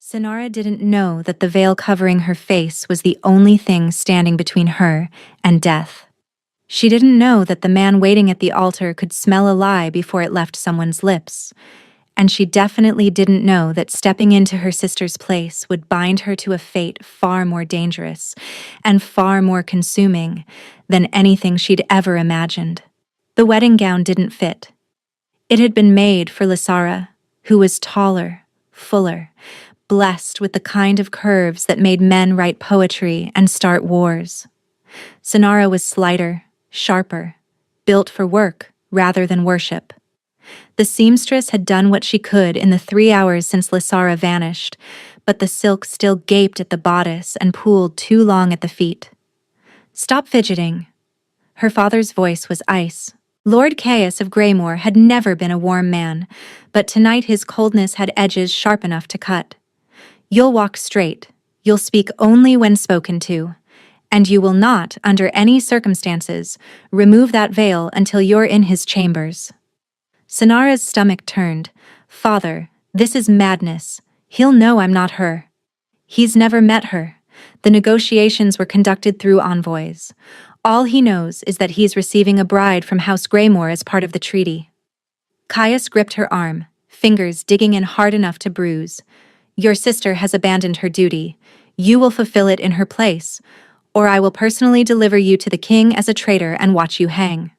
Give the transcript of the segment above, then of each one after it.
Sinara didn't know that the veil covering her face was the only thing standing between her and death. She didn't know that the man waiting at the altar could smell a lie before it left someone's lips. And she definitely didn't know that stepping into her sister's place would bind her to a fate far more dangerous and far more consuming than anything she'd ever imagined. The wedding gown didn't fit. It had been made for Lysara, who was taller, fuller, blessed with the kind of curves that made men write poetry and start wars. Sinara was slighter, sharper, built for work rather than worship. The seamstress had done what she could in the 3 hours since Lysara vanished, but the silk still gaped at the bodice and pooled too long at the feet. "Stop fidgeting." Her father's voice was ice. Lord Caius of Greymore had never been a warm man, but tonight his coldness had edges sharp enough to cut. "You'll walk straight, you'll speak only when spoken to, and you will not, under any circumstances, remove that veil until you're in his chambers." Sinara's stomach turned. "Father, this is madness. He'll know I'm not her." He's never met her. The negotiations were conducted through envoys. All he knows is that he's receiving a bride from House Greymore as part of the treaty. Caius gripped her arm, fingers digging in hard enough to bruise. "Your sister has abandoned her duty. You will fulfill it in her place, or I will personally deliver you to the king as a traitor and watch you hang."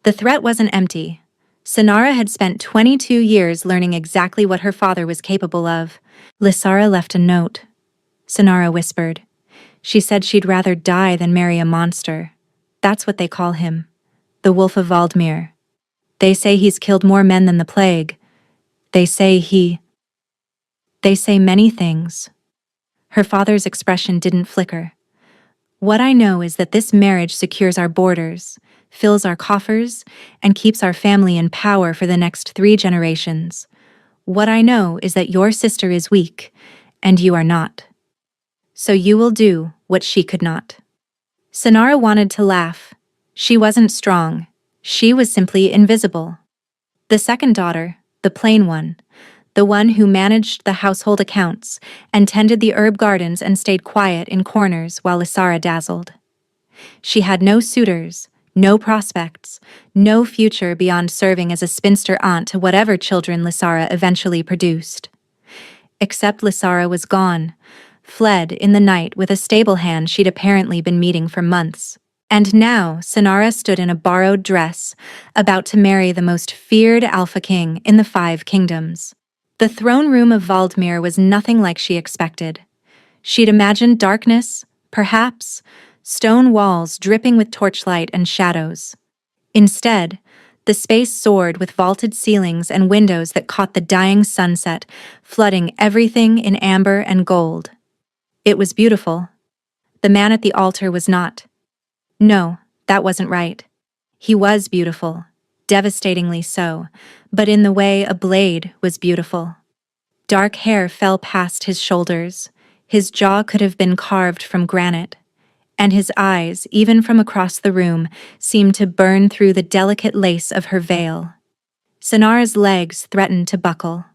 The threat wasn't empty. Sinara had spent 22 years learning exactly what her father was capable of. "Lysara left a note," Sinara whispered. "She said she'd rather die than marry a monster. That's what they call him. The Wolf of Valdmir. They say he's killed more men than the plague. They say many things." Her father's expression didn't flicker. "What I know is that this marriage secures our borders, fills our coffers, and keeps our family in power for the next 3 generations. What I know is that your sister is weak, and you are not. So you will do what she could not." Sinara wanted to laugh. She wasn't strong. She was simply invisible. The second daughter, the plain one, the one who managed the household accounts and tended the herb gardens and stayed quiet in corners while Lysara dazzled. She had no suitors, no prospects, no future beyond serving as a spinster aunt to whatever children Lysara eventually produced. Except Lysara was gone, fled in the night with a stable hand she'd apparently been meeting for months. And now Sinara stood in a borrowed dress, about to marry the most feared Alpha King in the 5 kingdoms. The throne room of Valdmir was nothing like she expected. She'd imagined darkness, perhaps, stone walls dripping with torchlight and shadows. Instead, the space soared with vaulted ceilings and windows that caught the dying sunset, flooding everything in amber and gold. It was beautiful. The man at the altar was not. No, that wasn't right. He was beautiful, devastatingly so, but in the way a blade was beautiful. Dark hair fell past his shoulders, his jaw could have been carved from granite, and his eyes, even from across the room, seemed to burn through the delicate lace of her veil. Sinara's legs threatened to buckle.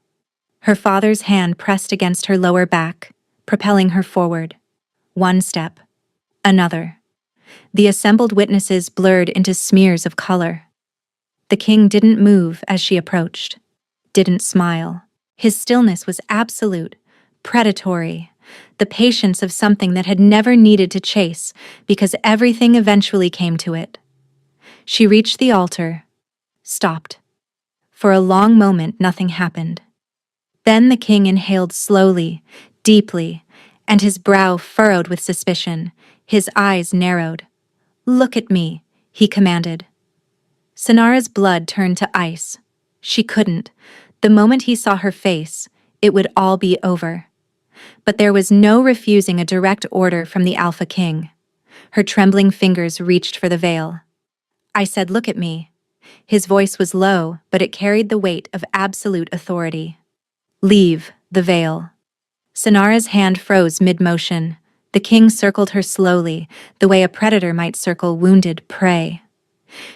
Her father's hand pressed against her lower back, propelling her forward. One step. Another. The assembled witnesses blurred into smears of color. The king didn't move as she approached, didn't smile. His stillness was absolute, predatory, the patience of something that had never needed to chase because everything eventually came to it. She reached the altar, stopped. For a long moment, nothing happened. Then the king inhaled slowly, deeply, and his brow furrowed with suspicion, his eyes narrowed. "Look at me," he commanded. Sinara's blood turned to ice. She couldn't. The moment he saw her face, it would all be over. But there was no refusing a direct order from the Alpha King. Her trembling fingers reached for the veil. "I said, look at me." His voice was low, but it carried the weight of absolute authority. "Leave the veil." Sinara's hand froze mid-motion. The king circled her slowly, the way a predator might circle wounded prey.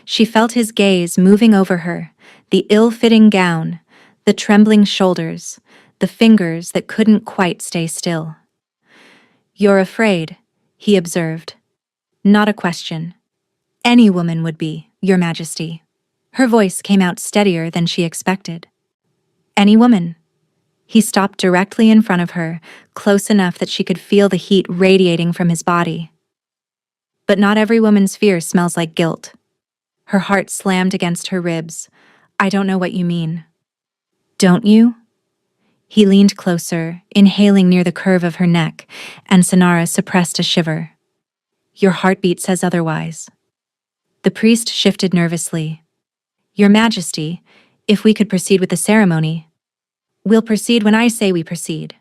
She felt his gaze moving over her, the ill-fitting gown, the trembling shoulders, the fingers that couldn't quite stay still. "You're afraid," he observed. "Not a question. Any woman would be, Your Majesty." Her voice came out steadier than she expected. "Any woman." He stopped directly in front of her, close enough that she could feel the heat radiating from his body. "But not every woman's fear smells like guilt." Her heart slammed against her ribs. "I don't know what you mean." "Don't you?" He leaned closer, inhaling near the curve of her neck, and Sonara suppressed a shiver. "Your heartbeat says otherwise." The priest shifted nervously. "Your Majesty, if we could proceed with the ceremony." "We'll proceed when I say we proceed."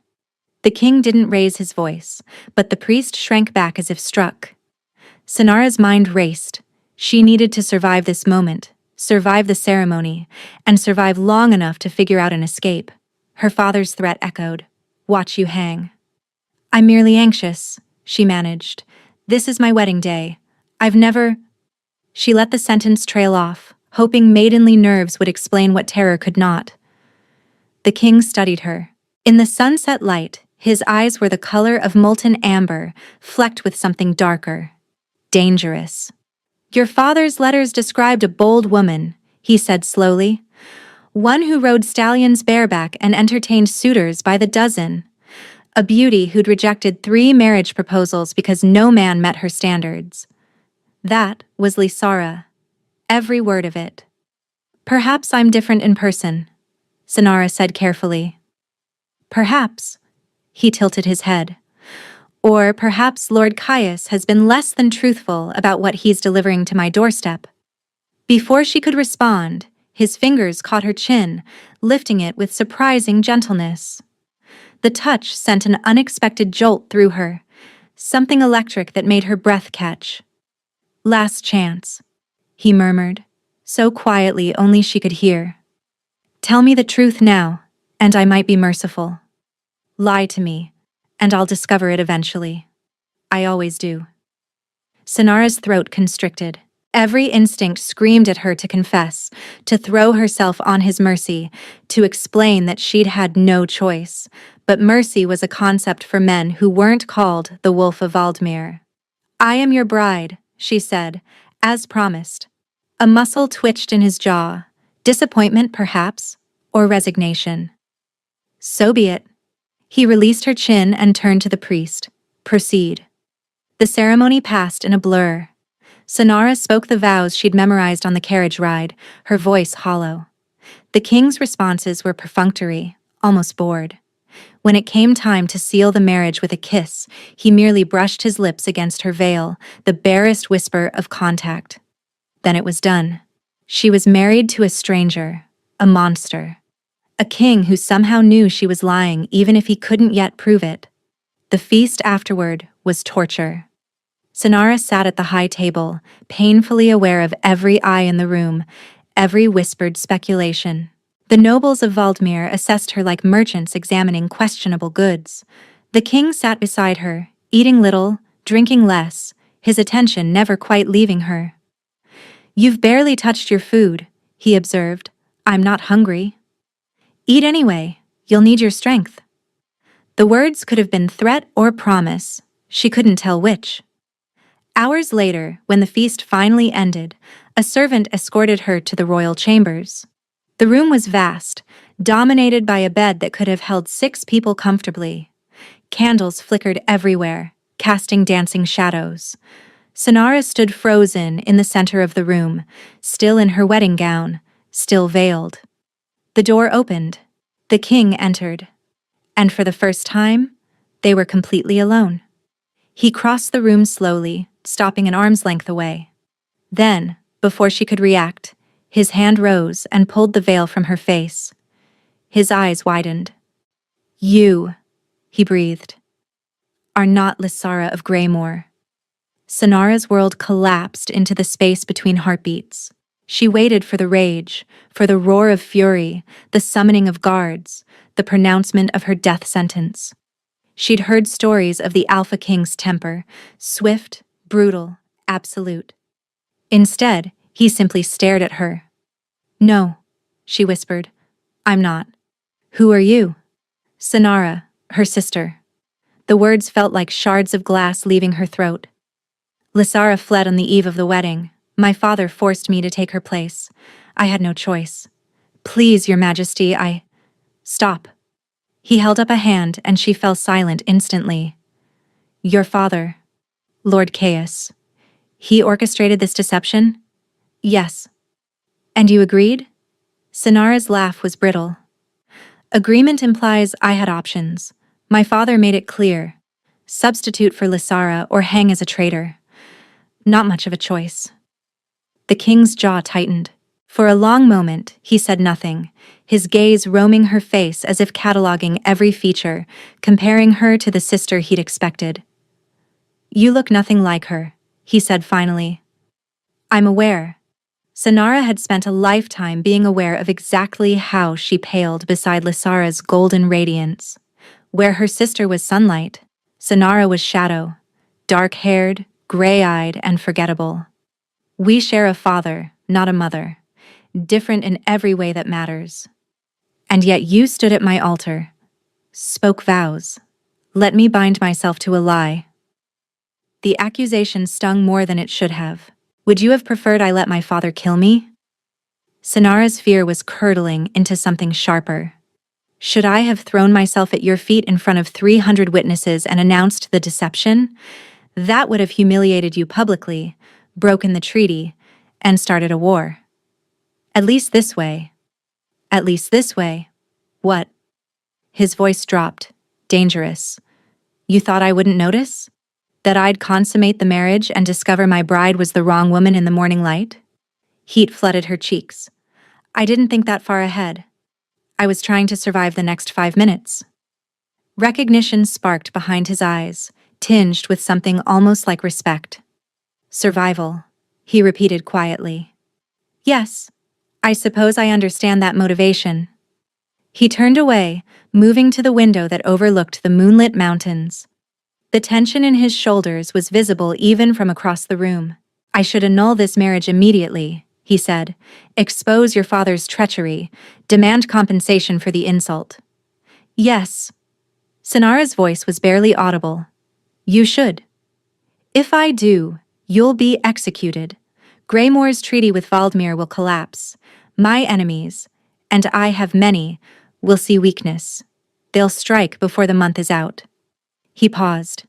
The king didn't raise his voice, but the priest shrank back as if struck. Sonara's mind raced. She needed to survive this moment, survive the ceremony, and survive long enough to figure out an escape. Her father's threat echoed. "Watch you hang." "I'm merely anxious," she managed. "This is my wedding day. I've never—" She let the sentence trail off, hoping maidenly nerves would explain what terror could not. The king studied her. In the sunset light, his eyes were the color of molten amber, flecked with something darker. Dangerous. "Your father's letters described a bold woman," he said slowly. "One who rode stallions bareback and entertained suitors by the dozen. A beauty who'd rejected 3 marriage proposals because no man met her standards." That was Lysara. Every word of it. "Perhaps I'm different in person," Sonara said carefully. "Perhaps." He tilted his head. "Or perhaps Lord Caius has been less than truthful about what he's delivering to my doorstep." Before she could respond, his fingers caught her chin, lifting it with surprising gentleness. The touch sent an unexpected jolt through her, something electric that made her breath catch. "Last chance," he murmured, so quietly only she could hear. "Tell me the truth now, and I might be merciful. Lie to me, and I'll discover it eventually. I always do." Sonara's throat constricted. Every instinct screamed at her to confess, to throw herself on his mercy, to explain that she'd had no choice. But mercy was a concept for men who weren't called the Wolf of Valdemir. "I am your bride," she said, as promised. A muscle twitched in his jaw. Disappointment, perhaps, or resignation. "So be it." He released her chin and turned to the priest. "Proceed." The ceremony passed in a blur. Sonara spoke the vows she'd memorized on the carriage ride, her voice hollow. The king's responses were perfunctory, almost bored. When it came time to seal the marriage with a kiss, he merely brushed his lips against her veil, the barest whisper of contact. Then it was done. She was married to a stranger, a monster. A king who somehow knew she was lying even if he couldn't yet prove it. The feast afterward was torture. Sonara sat at the high table, painfully aware of every eye in the room, every whispered speculation. The nobles of Valdemir assessed her like merchants examining questionable goods. The king sat beside her, eating little, drinking less, his attention never quite leaving her. "You've barely touched your food," he observed. "I'm not hungry." "Eat anyway, you'll need your strength." The words could have been threat or promise. She couldn't tell which. Hours later, when the feast finally ended, a servant escorted her to the royal chambers. The room was vast, dominated by a bed that could have held 6 people comfortably. Candles flickered everywhere, casting dancing shadows. Sonara stood frozen in the center of the room, still in her wedding gown, still veiled. The door opened. The king entered. And for the first time, they were completely alone. He crossed the room slowly, stopping an arm's length away. Then, before she could react, his hand rose and pulled the veil from her face. His eyes widened. "You," he breathed, "are not Lysara of Greymoor." Sonara's world collapsed into the space between heartbeats. She waited for the rage, for the roar of fury, the summoning of guards, the pronouncement of her death sentence. She'd heard stories of the Alpha King's temper, swift, brutal, absolute. Instead, he simply stared at her. "No," she whispered. "I'm not." "Who are you?" Sinara, her sister. The words felt like shards of glass leaving her throat. Lysara fled on the eve of the wedding. My father forced me to take her place. I had no choice. Please, Your Majesty, Stop. He held up a hand and she fell silent instantly. Your father, Lord Caius. He orchestrated this deception? Yes. And you agreed? Sinara's laugh was brittle. Agreement implies I had options. My father made it clear. Substitute for Lysara or hang as a traitor. Not much of a choice. The king's jaw tightened. For a long moment, he said nothing, his gaze roaming her face as if cataloging every feature, comparing her to the sister he'd expected. You look nothing like her, he said finally. I'm aware. Sinara had spent a lifetime being aware of exactly how she paled beside Lysara's golden radiance. Where her sister was sunlight, Sinara was shadow, dark-haired, gray-eyed, and forgettable. We share a father, not a mother, different in every way that matters. And yet you stood at my altar, spoke vows, let me bind myself to a lie. The accusation stung more than it should have. Would you have preferred I let my father kill me? Sinara's fear was curdling into something sharper. Should I have thrown myself at your feet in front of 300 witnesses and announced the deception? That would have humiliated you publicly, broken the treaty, and started a war. At least this way. At least this way. What? His voice dropped, dangerous. You thought I wouldn't notice? That I'd consummate the marriage and discover my bride was the wrong woman in the morning light? Heat flooded her cheeks. I didn't think that far ahead. I was trying to survive the next 5 minutes. Recognition sparked behind his eyes, tinged with something almost like respect. Survival, he repeated quietly. Yes, I suppose I understand that motivation. He turned away, moving to the window that overlooked the moonlit mountains. The tension in his shoulders was visible even from across the room. I should annul this marriage immediately, he said. Expose your father's treachery. Demand compensation for the insult. Yes. Sinara's voice was barely audible. You should. If I do, you'll be executed. Greymoor's treaty with Valdemir will collapse. My enemies, and I have many, will see weakness. They'll strike before the month is out. He paused.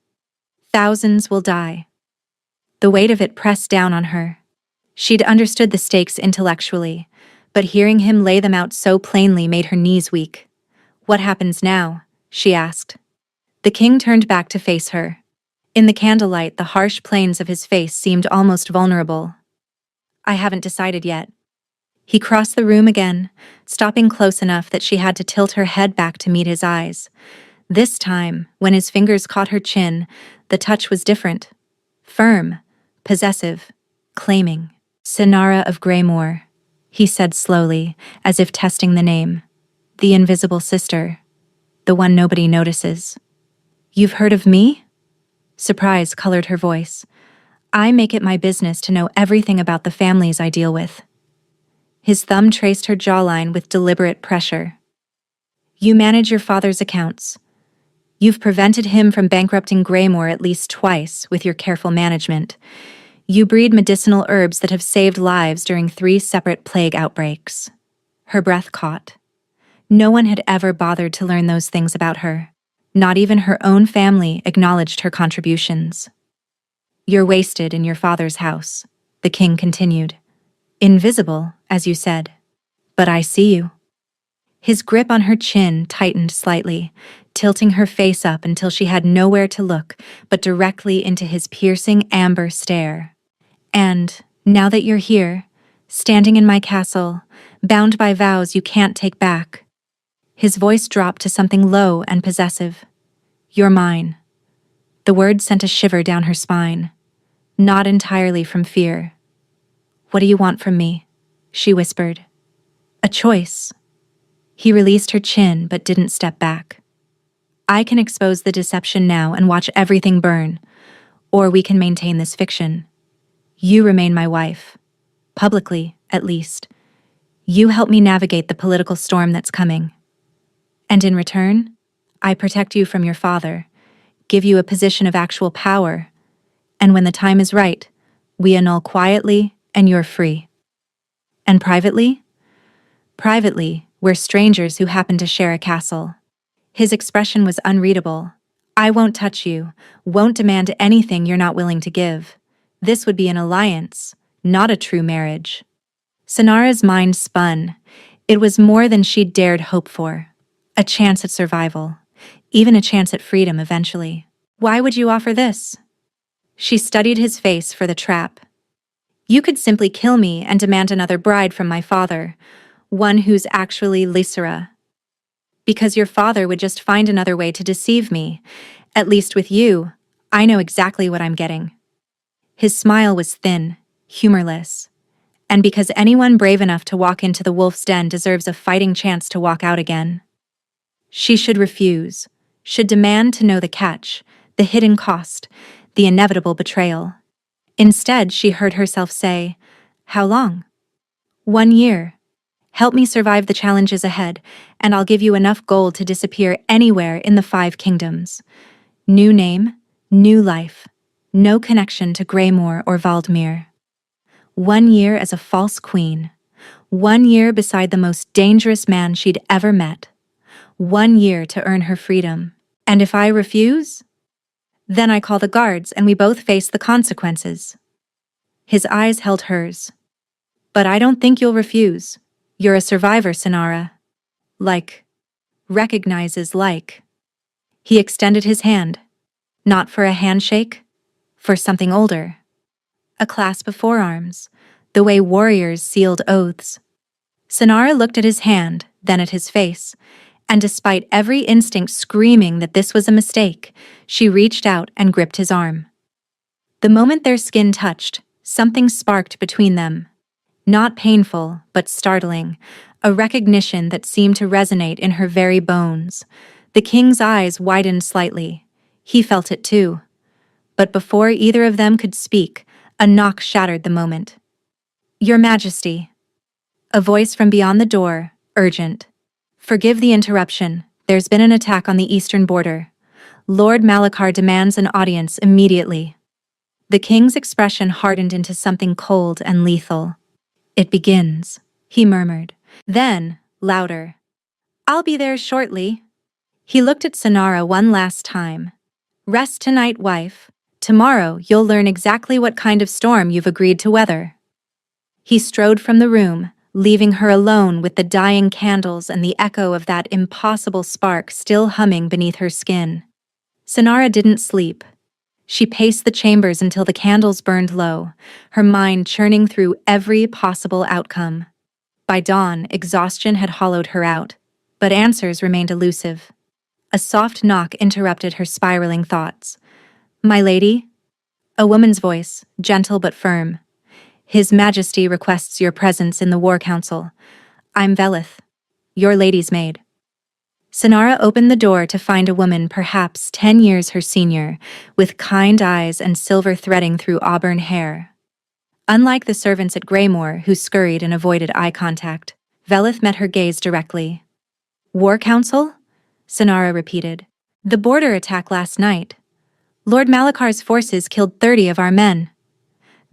Thousands will die. The weight of it pressed down on her. She'd understood the stakes intellectually, but hearing him lay them out so plainly made her knees weak. What happens now? She asked. The king turned back to face her. In the candlelight, the harsh planes of his face seemed almost vulnerable. I haven't decided yet. He crossed the room again, stopping close enough that she had to tilt her head back to meet his eyes. This time, when his fingers caught her chin, the touch was different. Firm, possessive, claiming. Sinara of Greymoor, he said slowly, as if testing the name. The invisible sister. The one nobody notices. You've heard of me? Surprise colored her voice. I make it my business to know everything about the families I deal with. His thumb traced her jawline with deliberate pressure. You manage your father's accounts. You've prevented him from bankrupting Greymoor at least twice with your careful management. You breed medicinal herbs that have saved lives during 3 separate plague outbreaks. Her breath caught. No one had ever bothered to learn those things about her. Not even her own family acknowledged her contributions. You're wasted in your father's house, the king continued. Invisible, as you said. But I see you. His grip on her chin tightened slightly, tilting her face up until she had nowhere to look but directly into his piercing amber stare. And, now that you're here, standing in my castle, bound by vows you can't take back. His voice dropped to something low and possessive. You're mine. The word sent a shiver down her spine. Not entirely from fear. What do you want from me? She whispered. A choice. He released her chin but didn't step back. I can expose the deception now and watch everything burn, or we can maintain this fiction. You remain my wife. Publicly, at least. You help me navigate the political storm that's coming. And in return, I protect you from your father, give you a position of actual power, and when the time is right, we annul quietly and you're free. And privately? Privately, we're strangers who happen to share a castle. His expression was unreadable. I won't touch you, won't demand anything you're not willing to give. This would be an alliance, not a true marriage. Sonara's mind spun. It was more than she'd dared hope for. A chance at survival, even a chance at freedom eventually. Why would you offer this? She studied his face for the trap. You could simply kill me and demand another bride from my father, one who's actually Lysera. Because your father would just find another way to deceive me. At least with you, I know exactly what I'm getting. His smile was thin, humorless. And because anyone brave enough to walk into the wolf's den deserves a fighting chance to walk out again. She should refuse, should demand to know the catch, the hidden cost, the inevitable betrayal. Instead, she heard herself say, "How long?" "1 year. Help me survive the challenges ahead, and I'll give you enough gold to disappear anywhere in the 5 kingdoms. New name, new life, no connection to Greymoor or Valdemir. 1 year as a false queen. 1 year beside the most dangerous man she'd ever met. 1 year to earn her freedom. And if I refuse? Then I call the guards and we both face the consequences." His eyes held hers. "But I don't think you'll refuse. You're a survivor, Sonara. Like. Recognizes like." He extended his hand. Not for a handshake, for something older. A clasp of forearms, the way warriors sealed oaths. Sonara looked at his hand, then at his face, and despite every instinct screaming that this was a mistake, she reached out and gripped his arm. The moment their skin touched, something sparked between them. Not painful, but startling, a recognition that seemed to resonate in her very bones. The king's eyes widened slightly. He felt it too. But before either of them could speak, a knock shattered the moment. "Your Majesty." A voice from beyond the door, urgent. "Forgive the interruption. There's been an attack on the eastern border. Lord Malachar demands an audience immediately." The king's expression hardened into something cold and lethal. "It begins," he murmured. Then, louder. "I'll be there shortly." He looked at Sonara one last time. "Rest tonight, wife. Tomorrow you'll learn exactly what kind of storm you've agreed to weather." He strode from the room, leaving her alone with the dying candles and the echo of that impossible spark still humming beneath her skin. Sonara didn't sleep. She paced the chambers until the candles burned low, her mind churning through every possible outcome. By dawn, exhaustion had hollowed her out, but answers remained elusive. A soft knock interrupted her spiraling thoughts. "My lady?" A woman's voice, gentle but firm. "His Majesty requests your presence in the War Council. I'm Velith, your lady's maid." Sonara opened the door to find a woman perhaps 10 years her senior, with kind eyes and silver threading through auburn hair. Unlike the servants at Greymoor who scurried and avoided eye contact, Velith met her gaze directly. "War Council?" Sonara repeated. "The border attack last night. Lord Malachar's forces killed 30 of our men."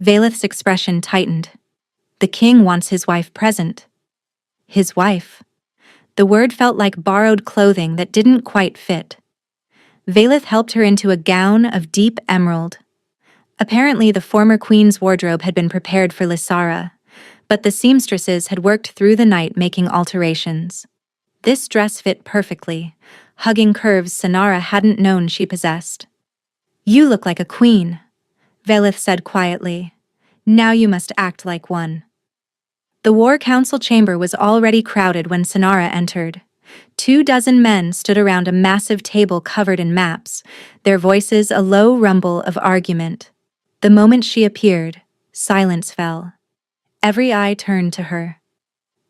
Velith's expression tightened. "The king wants his wife present." His wife? The word felt like borrowed clothing that didn't quite fit. Velith helped her into a gown of deep emerald. Apparently the former queen's wardrobe had been prepared for Lysara, but the seamstresses had worked through the night making alterations. This dress fit perfectly, hugging curves Sonara hadn't known she possessed. "You look like a queen," Velith said quietly. "Now you must act like one." The War Council chamber was already crowded when Sonara entered. 24 men stood around a massive table covered in maps, their voices a low rumble of argument. The moment she appeared, silence fell. Every eye turned to her.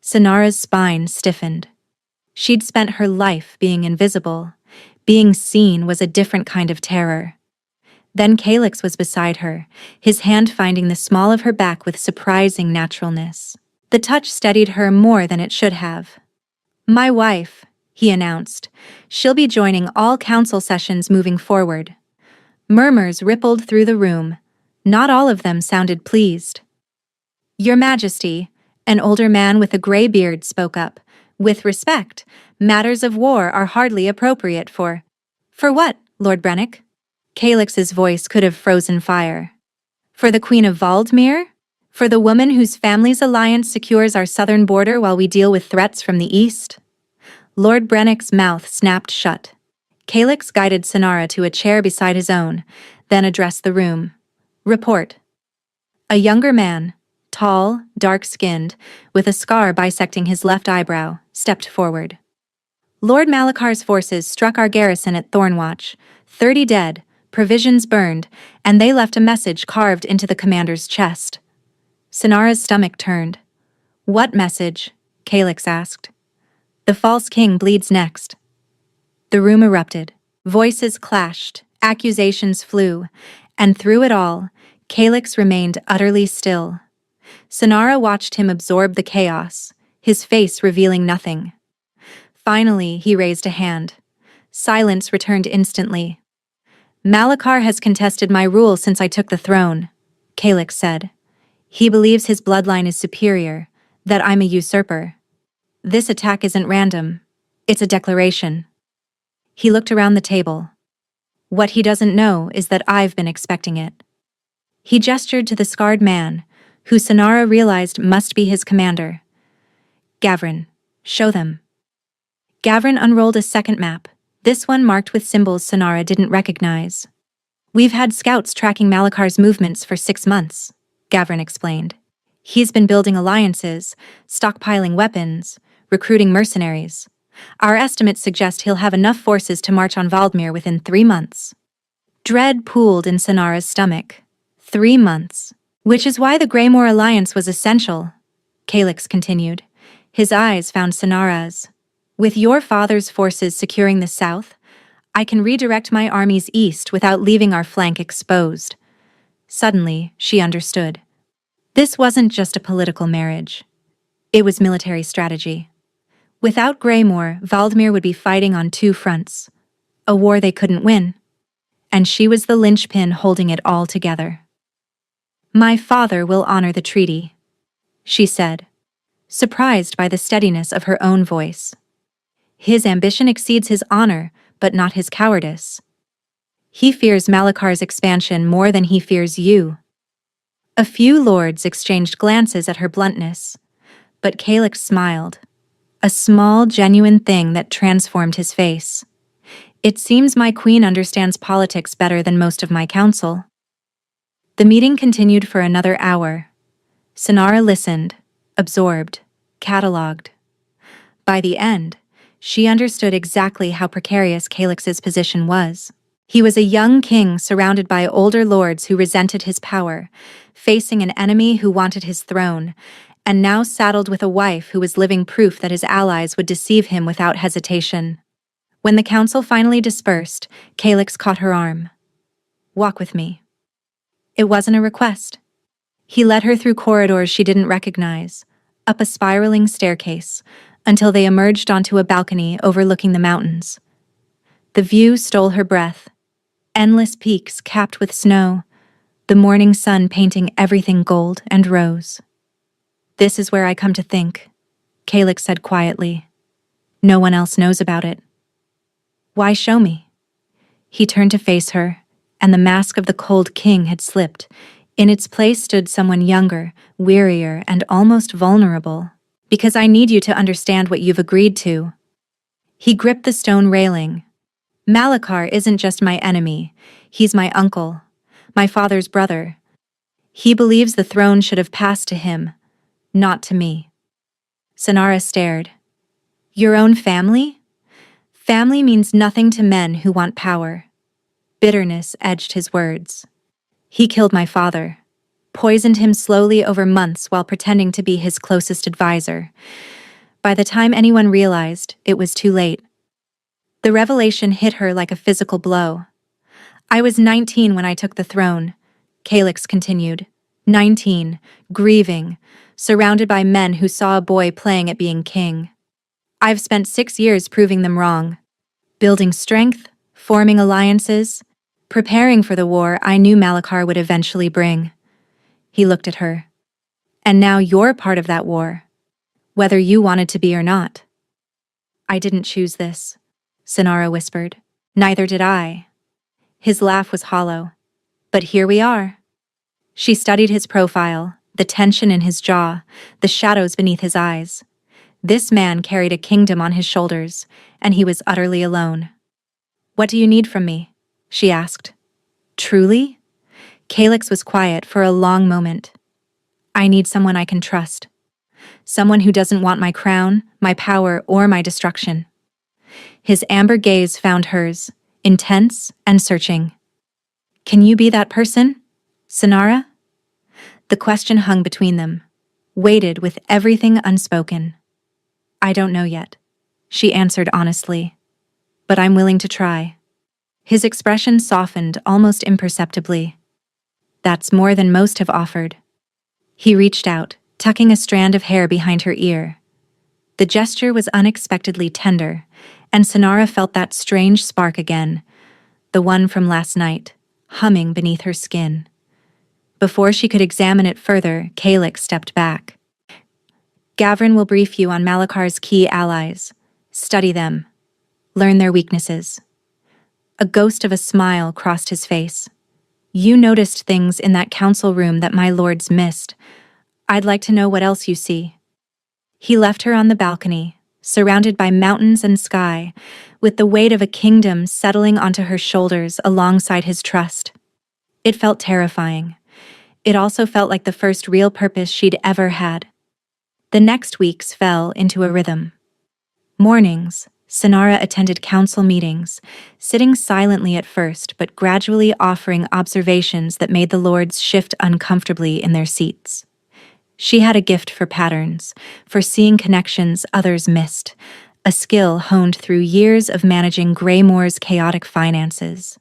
Sonara's spine stiffened. She'd spent her life being invisible. Being seen was a different kind of terror. Then Calyx was beside her, his hand finding the small of her back with surprising naturalness. The touch steadied her more than it should have. "My wife," he announced. She'll be joining all council sessions moving forward. Murmurs rippled through the room. Not all of them sounded pleased. Your Majesty, an older man with a gray beard spoke up. With respect, matters of war are hardly appropriate for... For what, Lord Brennick? Calix's voice could have frozen fire. For the Queen of Valdmere? For the woman whose family's alliance secures our southern border while we deal with threats from the east? Lord Brennick's mouth snapped shut. Calix guided Sonara to a chair beside his own, then addressed the room. Report. A younger man, tall, dark-skinned, with a scar bisecting his left eyebrow, stepped forward. Lord Malakar's forces struck our garrison at Thornwatch. 30 dead, provisions burned, and they left a message carved into the commander's chest. Sonara's stomach turned. What message? Calix asked. The false king bleeds next. The room erupted. Voices clashed, accusations flew, and through it all, Calix remained utterly still. Sonara watched him absorb the chaos, his face revealing nothing. Finally, he raised a hand. Silence returned instantly. Malakar has contested my rule since I took the throne, Calix said. He believes his bloodline is superior, that I'm a usurper. This attack isn't random. It's a declaration. He looked around the table. What he doesn't know is that I've been expecting it. He gestured to the scarred man, who Sonara realized must be his commander. Gavrin, show them. Gavrin unrolled a second map, this one marked with symbols Sonara didn't recognize. We've had scouts tracking Malakar's movements for 6 months, Gavrin explained. He's been building alliances, stockpiling weapons, recruiting mercenaries. Our estimates suggest he'll have enough forces to march on Valdmere within 3 months. Dread pooled in Sonara's stomach. 3 months. Which is why the Greymore alliance was essential, Calix continued. His eyes found Sonara's. With your father's forces securing the south, I can redirect my armies east without leaving our flank exposed. Suddenly, she understood. This wasn't just a political marriage. It was military strategy. Without Greymore, Valdmere would be fighting on 2 fronts. A war they couldn't win. And she was the linchpin holding it all together. My father will honor the treaty, she said, surprised by the steadiness of her own voice. His ambition exceeds his honor, but not his cowardice. He fears Malakar's expansion more than he fears you. A few lords exchanged glances at her bluntness, but Calix smiled. A small, genuine thing that transformed his face. It seems my queen understands politics better than most of my council. The meeting continued for another hour. Sonara listened, absorbed, catalogued. By the end, she understood exactly how precarious Calix's position was. He was a young king surrounded by older lords who resented his power, facing an enemy who wanted his throne, and now saddled with a wife who was living proof that his allies would deceive him without hesitation. When the council finally dispersed, Calix caught her arm. Walk with me. It wasn't a request. He led her through corridors she didn't recognize, up a spiraling staircase, until they emerged onto a balcony overlooking the mountains. The view stole her breath. Endless peaks capped with snow, the morning sun painting everything gold and rose. This is where I come to think, Calix said quietly. No one else knows about it. Why show me? He turned to face her, and the mask of the cold king had slipped. In its place stood someone younger, wearier, and almost vulnerable. Because I need you to understand what you've agreed to. He gripped the stone railing. Malakar isn't just my enemy. He's my uncle, my father's brother. He believes the throne should have passed to him, not to me. Sonara stared. Your own family? Family means nothing to men who want power. Bitterness edged his words. He killed my father, poisoned him slowly over months while pretending to be his closest advisor. By the time anyone realized, it was too late. The revelation hit her like a physical blow. I was 19 when I took the throne, Calix continued. 19, grieving, surrounded by men who saw a boy playing at being king. I've spent 6 years proving them wrong, building strength, forming alliances, preparing for the war I knew Malachar would eventually bring. He looked at her. And now you're part of that war, whether you wanted to be or not. I didn't choose this, Sinara whispered. Neither did I. His laugh was hollow. But here we are. She studied his profile, the tension in his jaw, the shadows beneath his eyes. This man carried a kingdom on his shoulders, and he was utterly alone. What do you need from me? She asked. Truly? Calyx was quiet for a long moment. I need someone I can trust. Someone who doesn't want my crown, my power, or my destruction. His amber gaze found hers, intense and searching. Can you be that person, Sinara? The question hung between them, weighted with everything unspoken. I don't know yet, she answered honestly, but I'm willing to try. His expression softened almost imperceptibly. That's more than most have offered. He reached out, tucking a strand of hair behind her ear. The gesture was unexpectedly tender, and Sinara felt that strange spark again, the one from last night, humming beneath her skin. Before she could examine it further, Calyx stepped back. Gavrin will brief you on Malachar's key allies. Study them. Learn their weaknesses. A ghost of a smile crossed his face. You noticed things in that council room that my lords missed. I'd like to know what else you see. He left her on the balcony, surrounded by mountains and sky, with the weight of a kingdom settling onto her shoulders alongside his trust. It felt terrifying. It also felt like the first real purpose she'd ever had. The next weeks fell into a rhythm. Mornings, Sinara attended council meetings, sitting silently at first but gradually offering observations that made the lords shift uncomfortably in their seats. She had a gift for patterns, for seeing connections others missed, a skill honed through years of managing Greymoor's chaotic finances.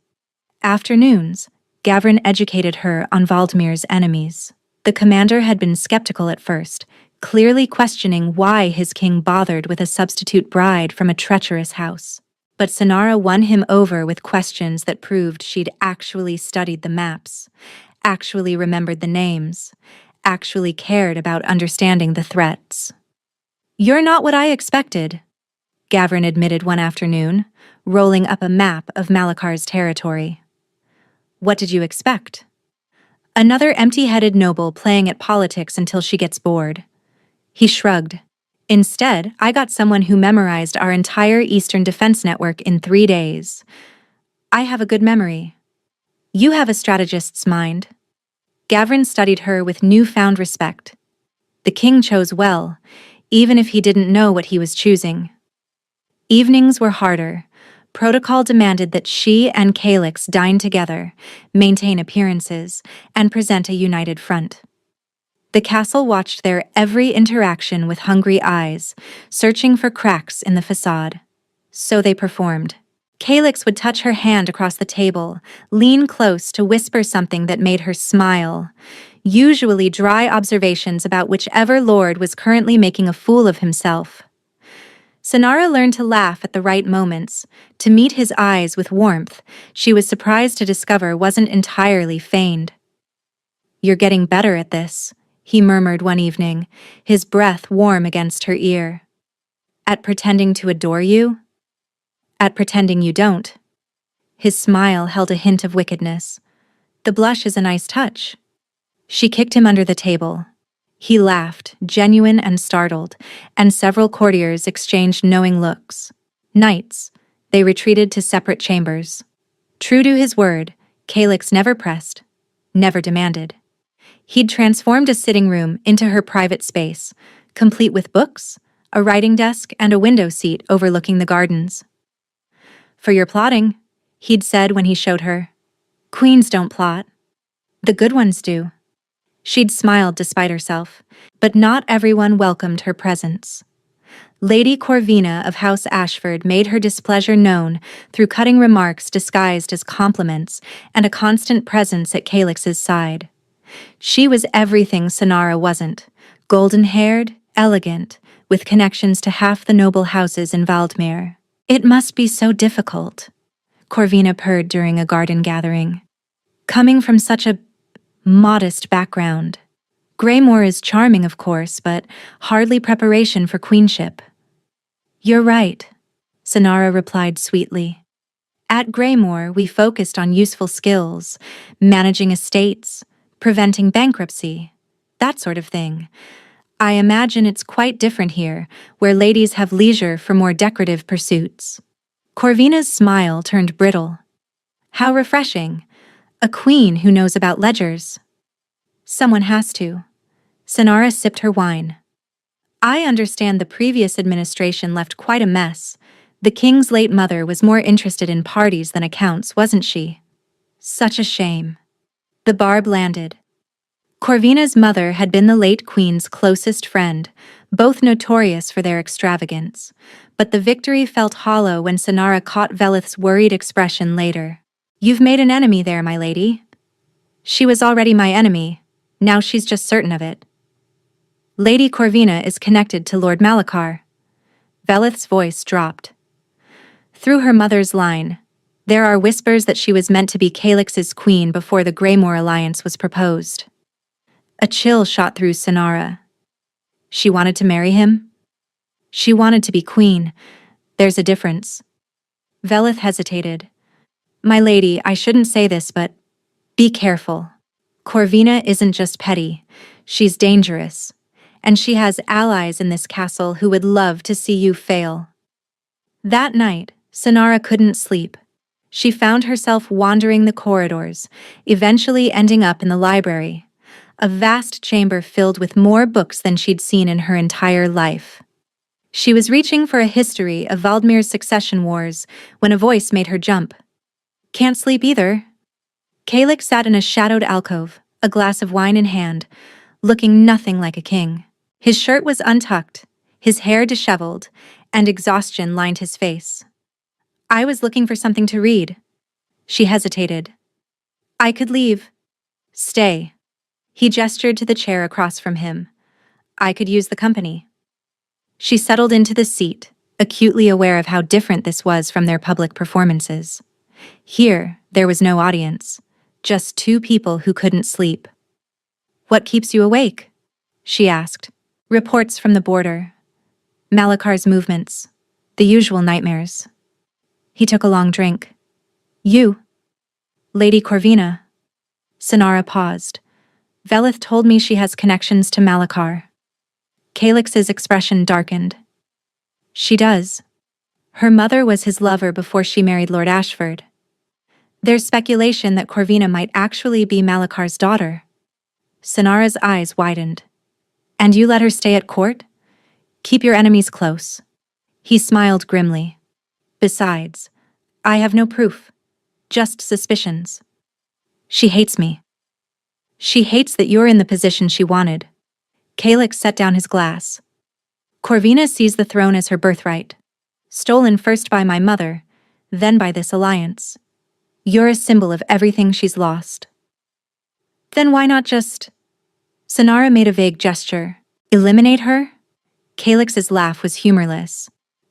Afternoons, Gavrin educated her on Valdemir's enemies. The commander had been skeptical at first, clearly questioning why his king bothered with a substitute bride from a treacherous house. But Sinara won him over with questions that proved she'd actually studied the maps, actually remembered the names, actually cared about understanding the threats. You're not what I expected, Gavrin admitted one afternoon, rolling up a map of Malachar's territory. What did you expect? Another empty-headed noble playing at politics until she gets bored. He shrugged. Instead, I got someone who memorized our entire Eastern Defense Network in 3 days. I have a good memory. You have a strategist's mind. Gavrin studied her with newfound respect. The king chose well, even if he didn't know what he was choosing. Evenings were harder. Protocol demanded that she and Calyx dine together, maintain appearances, and present a united front. The castle watched their every interaction with hungry eyes, searching for cracks in the facade. So they performed. Calyx would touch her hand across the table, lean close to whisper something that made her smile, usually dry observations about whichever lord was currently making a fool of himself. Sinara learned to laugh at the right moments, to meet his eyes with warmth she was surprised to discover wasn't entirely feigned. You're getting better at this, he murmured one evening, his breath warm against her ear. At pretending to adore you? At pretending you don't. His smile held a hint of wickedness. The blush is a nice touch. She kicked him under the table. He laughed, genuine and startled, and several courtiers exchanged knowing looks. Knights, they retreated to separate chambers. True to his word, Calyx never pressed, never demanded. He'd transformed a sitting room into her private space, complete with books, a writing desk, and a window seat overlooking the gardens. For your plotting, he'd said when he showed her. Queens don't plot. The good ones do. She'd smiled despite herself, but not everyone welcomed her presence. Lady Corvina of House Ashford made her displeasure known through cutting remarks disguised as compliments and a constant presence at Calyx's side. She was everything Sinara wasn't, golden-haired, elegant, with connections to half the noble houses in Valdemar. It must be so difficult, Corvina purred during a garden gathering. Coming from such a modest background. Greymore is charming, of course, but hardly preparation for queenship. You're right, Sonara replied sweetly. At Greymore, we focused on useful skills, managing estates, preventing bankruptcy, that sort of thing. I imagine it's quite different here, where ladies have leisure for more decorative pursuits. Corvina's smile turned brittle. How refreshing. A queen who knows about ledgers. Someone has to. Sonara sipped her wine. I understand the previous administration left quite a mess. The king's late mother was more interested in parties than accounts, wasn't she? Such a shame. The barb landed. Corvina's mother had been the late queen's closest friend, both notorious for their extravagance, but the victory felt hollow when Sonara caught Velith's worried expression later. You've made an enemy there, my lady. She was already my enemy, now she's just certain of it. Lady Corvina is connected to Lord Malachar. Velith's voice dropped. Through her mother's line, there are whispers that she was meant to be Calix's queen before the Greymore alliance was proposed. A chill shot through Sonara. She wanted to marry him? She wanted to be queen. There's a difference. Velith hesitated. My lady, I shouldn't say this, but be careful. Corvina isn't just petty, she's dangerous. And she has allies in this castle who would love to see you fail. That night, Sonara couldn't sleep. She found herself wandering the corridors, eventually ending up in the library, a vast chamber filled with more books than she'd seen in her entire life. She was reaching for a history of Valdemir's succession wars when a voice made her jump. Can't sleep either. Calix sat in a shadowed alcove, a glass of wine in hand, looking nothing like a king. His shirt was untucked, his hair disheveled, and exhaustion lined his face. I was looking for something to read. She hesitated. I could leave. Stay. He gestured to the chair across from him. I could use the company. She settled into the seat, acutely aware of how different this was from their public performances. Here, there was no audience, just two people who couldn't sleep. What keeps you awake? She asked. Reports from the border. Malachar's movements. The usual nightmares. He took a long drink. You? Lady Corvina. Sonara paused. Velith told me she has connections to Malachar. Calix's expression darkened. She does. Her mother was his lover before she married Lord Ashford. There's speculation that Corvina might actually be Malachar's daughter. Sonara's eyes widened. And you let her stay at court? Keep your enemies close. He smiled grimly. Besides, I have no proof. Just suspicions. She hates me. She hates that you're in the position she wanted. Calix set down his glass. Corvina sees the throne as her birthright. Stolen first by my mother, then by this alliance. You're a symbol of everything she's lost. Then why not just... Sonara made a vague gesture. Eliminate her? Calix's laugh was humorless.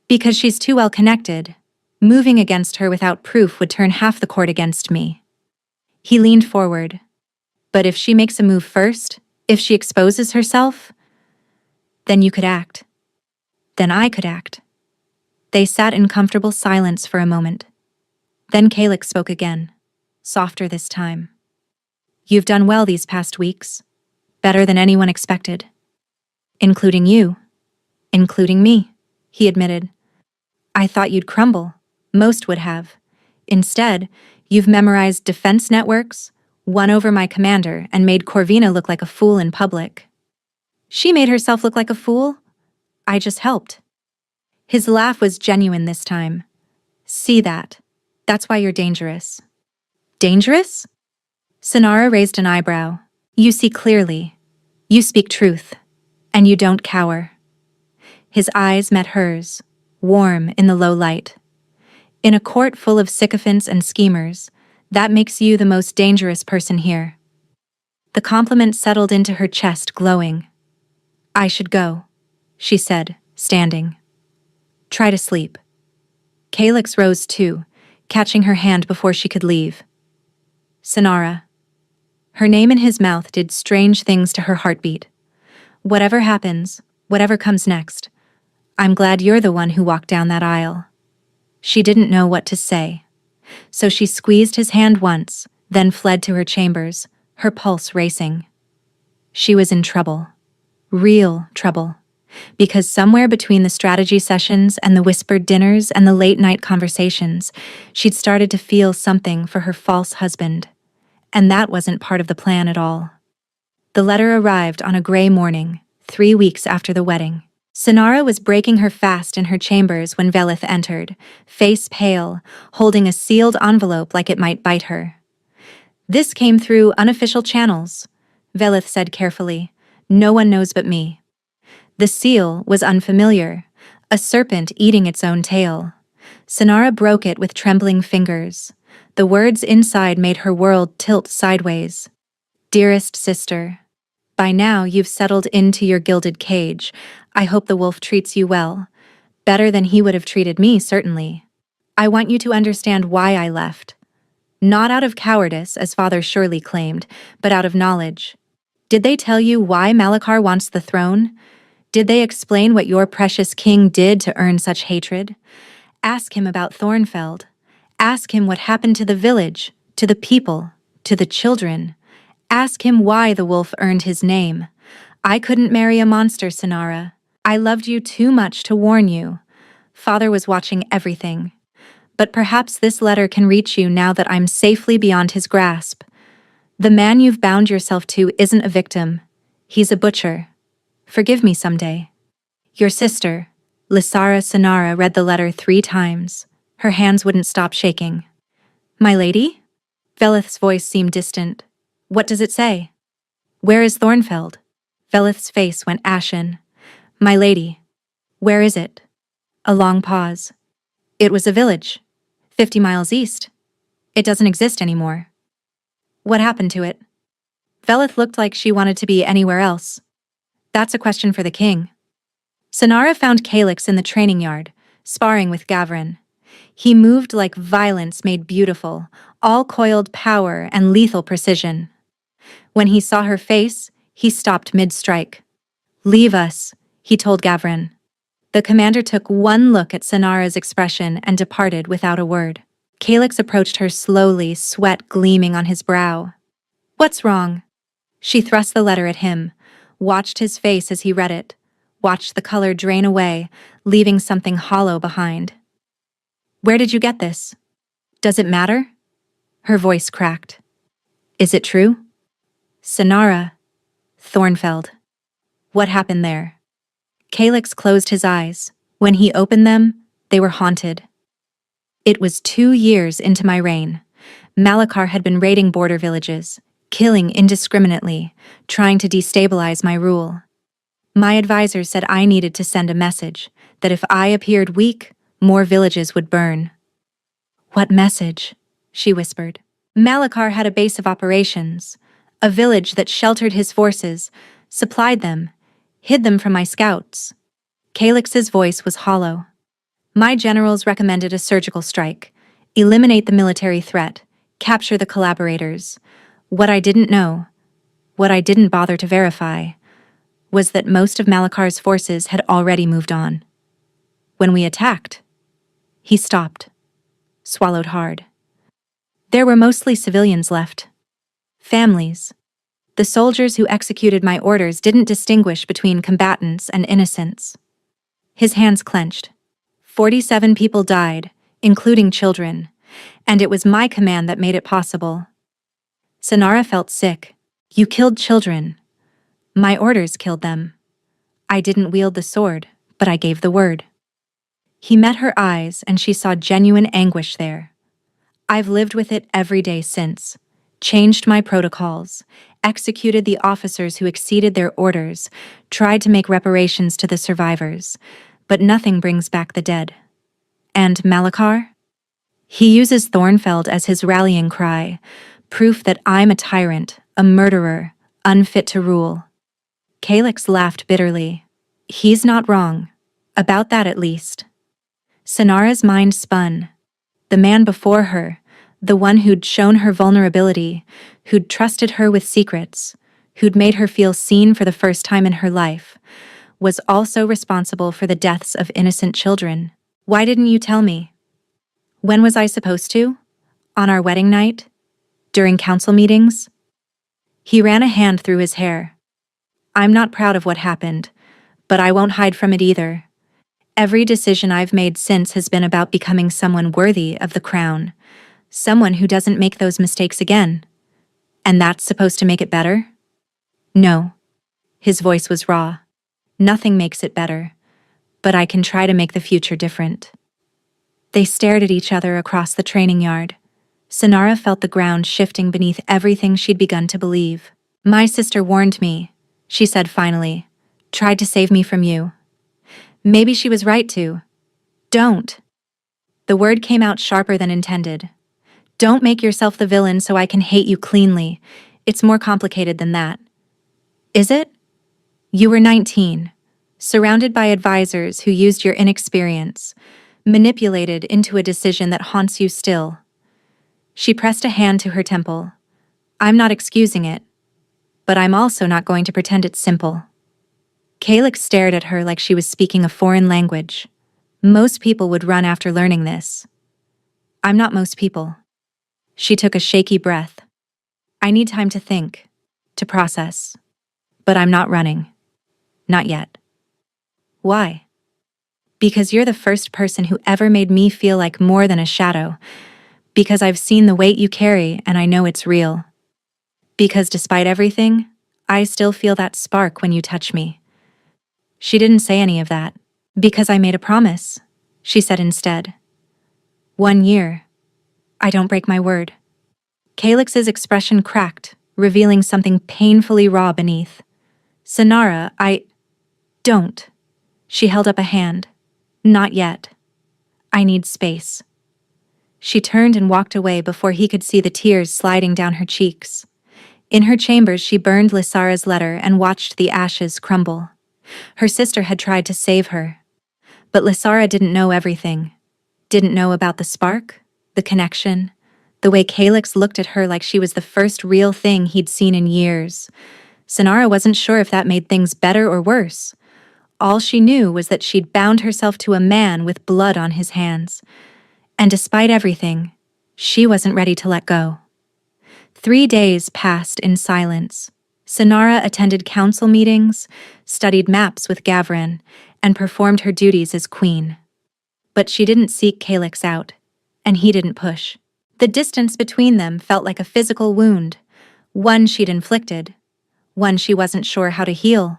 Because she's too well connected. Moving against her without proof would turn half the court against me. He leaned forward. But if she makes a move first, if she exposes herself, then you could act. Then I could act. They sat in comfortable silence for a moment. Then Calix spoke again, softer this time. You've done well these past weeks. Better than anyone expected. Including you. Including me, he admitted. I thought you'd crumble. Most would have. Instead, you've memorized defense networks, won over my commander, and made Corvina look like a fool in public. She made herself look like a fool? I just helped. His laugh was genuine this time. See that. That's why you're dangerous. Dangerous? Sonara raised an eyebrow. You see clearly. You speak truth. And you don't cower. His eyes met hers, warm in the low light. In a court full of sycophants and schemers, that makes you the most dangerous person here. The compliment settled into her chest, glowing. I should go, she said, standing. Try to sleep. Calyx rose too, catching her hand before she could leave. Sinara. Her name in his mouth did strange things to her heartbeat. Whatever happens, whatever comes next, I'm glad you're the one who walked down that aisle. She didn't know what to say. So she squeezed his hand once, then fled to her chambers, her pulse racing. She was in trouble. Real trouble. Because somewhere between the strategy sessions and the whispered dinners and the late-night conversations, she'd started to feel something for her false husband. And that wasn't part of the plan at all. The letter arrived on a gray morning, 3 weeks after the wedding. Sinara was breaking her fast in her chambers when Velith entered, face pale, holding a sealed envelope like it might bite her. "This came through unofficial channels," Velith said carefully. "No one knows but me." The seal was unfamiliar, a serpent eating its own tail. Sinara broke it with trembling fingers. The words inside made her world tilt sideways. "Dearest sister, by now you've settled into your gilded cage. I hope the wolf treats you well. Better than he would have treated me, certainly. I want you to understand why I left. Not out of cowardice, as father surely claimed, but out of knowledge. Did they tell you why Malachar wants the throne? Did they explain what your precious king did to earn such hatred? Ask him about Thornfeld. Ask him what happened to the village, to the people, to the children. Ask him why the wolf earned his name. I couldn't marry a monster, Sinara. I loved you too much to warn you. Father was watching everything. But perhaps this letter can reach you now that I'm safely beyond his grasp. The man you've bound yourself to isn't a victim. He's a butcher. Forgive me someday." Your sister, Lysara Sinara, read the letter 3 times. Her hands wouldn't stop shaking. "My lady?" Velith's voice seemed distant. "What does it say?" "Where is Thornfeld?" Velith's face went ashen. "My lady, where is it?" A long pause. "It was a village, 50 miles east. It doesn't exist anymore." "What happened to it?" Velith looked like she wanted to be anywhere else. "That's a question for the king." Sinara found Calyx in the training yard, sparring with Gavrin. He moved like violence made beautiful, all coiled power and lethal precision. When he saw her face, he stopped mid-strike. "Leave us," he told Gavrin. The commander took one look at Sinara's expression and departed without a word. Calyx approached her slowly, sweat gleaming on his brow. "What's wrong?" She thrust the letter at him, watched his face as he read it, watched the color drain away, leaving something hollow behind. "Where did you get this? Does it matter?" Her voice cracked. "Is it true?" "Sinara. Thornfeld. What happened there?" Calyx closed his eyes. When he opened them, they were haunted. "It was 2 years into my reign. Malachar had been raiding border villages, killing indiscriminately, trying to destabilize my rule. My advisors said I needed to send a message, that if I appeared weak, more villages would burn." "What message?" she whispered. "Malachar had a base of operations, a village that sheltered his forces, supplied them, hid them from my scouts." Calyx's voice was hollow. "My generals recommended a surgical strike, eliminate the military threat, capture the collaborators. What I didn't know, what I didn't bother to verify, was that most of Malachar's forces had already moved on. When we attacked..." He stopped, swallowed hard. "There were mostly civilians left. Families. The soldiers who executed my orders didn't distinguish between combatants and innocents." His hands clenched. 47 people died, including children, and it was my command that made it possible. Sinara felt sick. "You killed children. My orders killed them. I didn't wield the sword, but I gave the word." He met her eyes and she saw genuine anguish there. "I've lived with it every day since, changed my protocols, executed the officers who exceeded their orders, tried to make reparations to the survivors, but nothing brings back the dead. And Malachar? He uses Thornfeld as his rallying cry, proof that I'm a tyrant, a murderer, unfit to rule." Calyx laughed bitterly. "He's not wrong. About that at least. Sonara's mind spun. The man before her, the one who'd shown her vulnerability, who'd trusted her with secrets, who'd made her feel seen for the first time in her life, was also responsible for the deaths of innocent children. Why didn't you tell me? When was I supposed to? On our wedding night? During council meetings? He ran a hand through his hair. I'm not proud of what happened, but I won't hide from it either. Every decision I've made since has been about becoming someone worthy of the crown, someone who doesn't make those mistakes again. And that's supposed to make it better? No. His voice was raw. Nothing makes it better, but I can try to make the future different. They stared at each other across the training yard. Sonara felt the ground shifting beneath everything she'd begun to believe. My sister warned me, she said finally, tried to save me from you. Maybe she was right to. Don't. The word came out sharper than intended. Don't make yourself the villain so I can hate you cleanly. It's more complicated than that. Is it? You were 19, surrounded by advisors who used your inexperience, manipulated into a decision that haunts you still. She pressed a hand to her temple. I'm not excusing it, but I'm also not going to pretend it's simple. Calyx stared at her like she was speaking a foreign language. Most people would run after learning this. I'm not most people. She took a shaky breath. I need time to think, to process. But I'm not running. Not yet. Why? Because you're the first person who ever made me feel like more than a shadow. Because I've seen the weight you carry and I know it's real. Because despite everything, I still feel that spark when you touch me. She didn't say any of that. Because I made a promise, she said instead. 1 year. I don't break my word. Calyx's expression cracked, revealing something painfully raw beneath. Sonara, don't. She held up a hand. Not yet. I need space. She turned and walked away before he could see the tears sliding down her cheeks. In her chambers, she burned Lysara's letter and watched the ashes crumble. Her sister had tried to save her. But Lysara didn't know everything. Didn't know about the spark, the connection, the way Calyx looked at her like she was the first real thing he'd seen in years. Sonara wasn't sure if that made things better or worse. All she knew was that she'd bound herself to a man with blood on his hands. And despite everything, she wasn't ready to let go. 3 days passed in silence. Sonara attended council meetings, studied maps with Gavrin, and performed her duties as queen. But she didn't seek Calyx out, and he didn't push. The distance between them felt like a physical wound, one she'd inflicted, one she wasn't sure how to heal.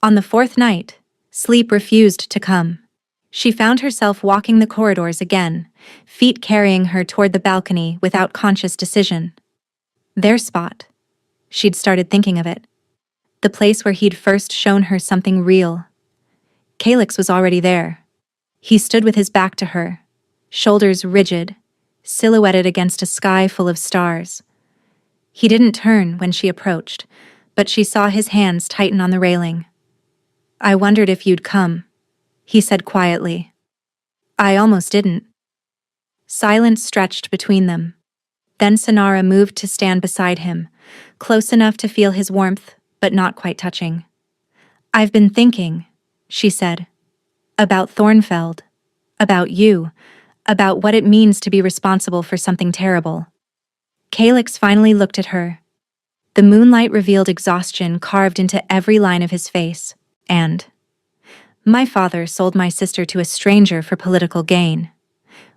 On the 4th night, sleep refused to come. She found herself walking the corridors again, feet carrying her toward the balcony without conscious decision. Their spot. She'd started thinking of it. The place where he'd first shown her something real. Calyx was already there. He stood with his back to her, shoulders rigid, silhouetted against a sky full of stars. He didn't turn when she approached, but she saw his hands tighten on the railing. I wondered if you'd come, he said quietly. I almost didn't. Silence stretched between them. Then Sonara moved to stand beside him, close enough to feel his warmth, but not quite touching. I've been thinking, she said, about Thornfeld, about you, about what it means to be responsible for something terrible. Calyx finally looked at her. The moonlight revealed exhaustion carved into every line of his face, and my father sold my sister to a stranger for political gain.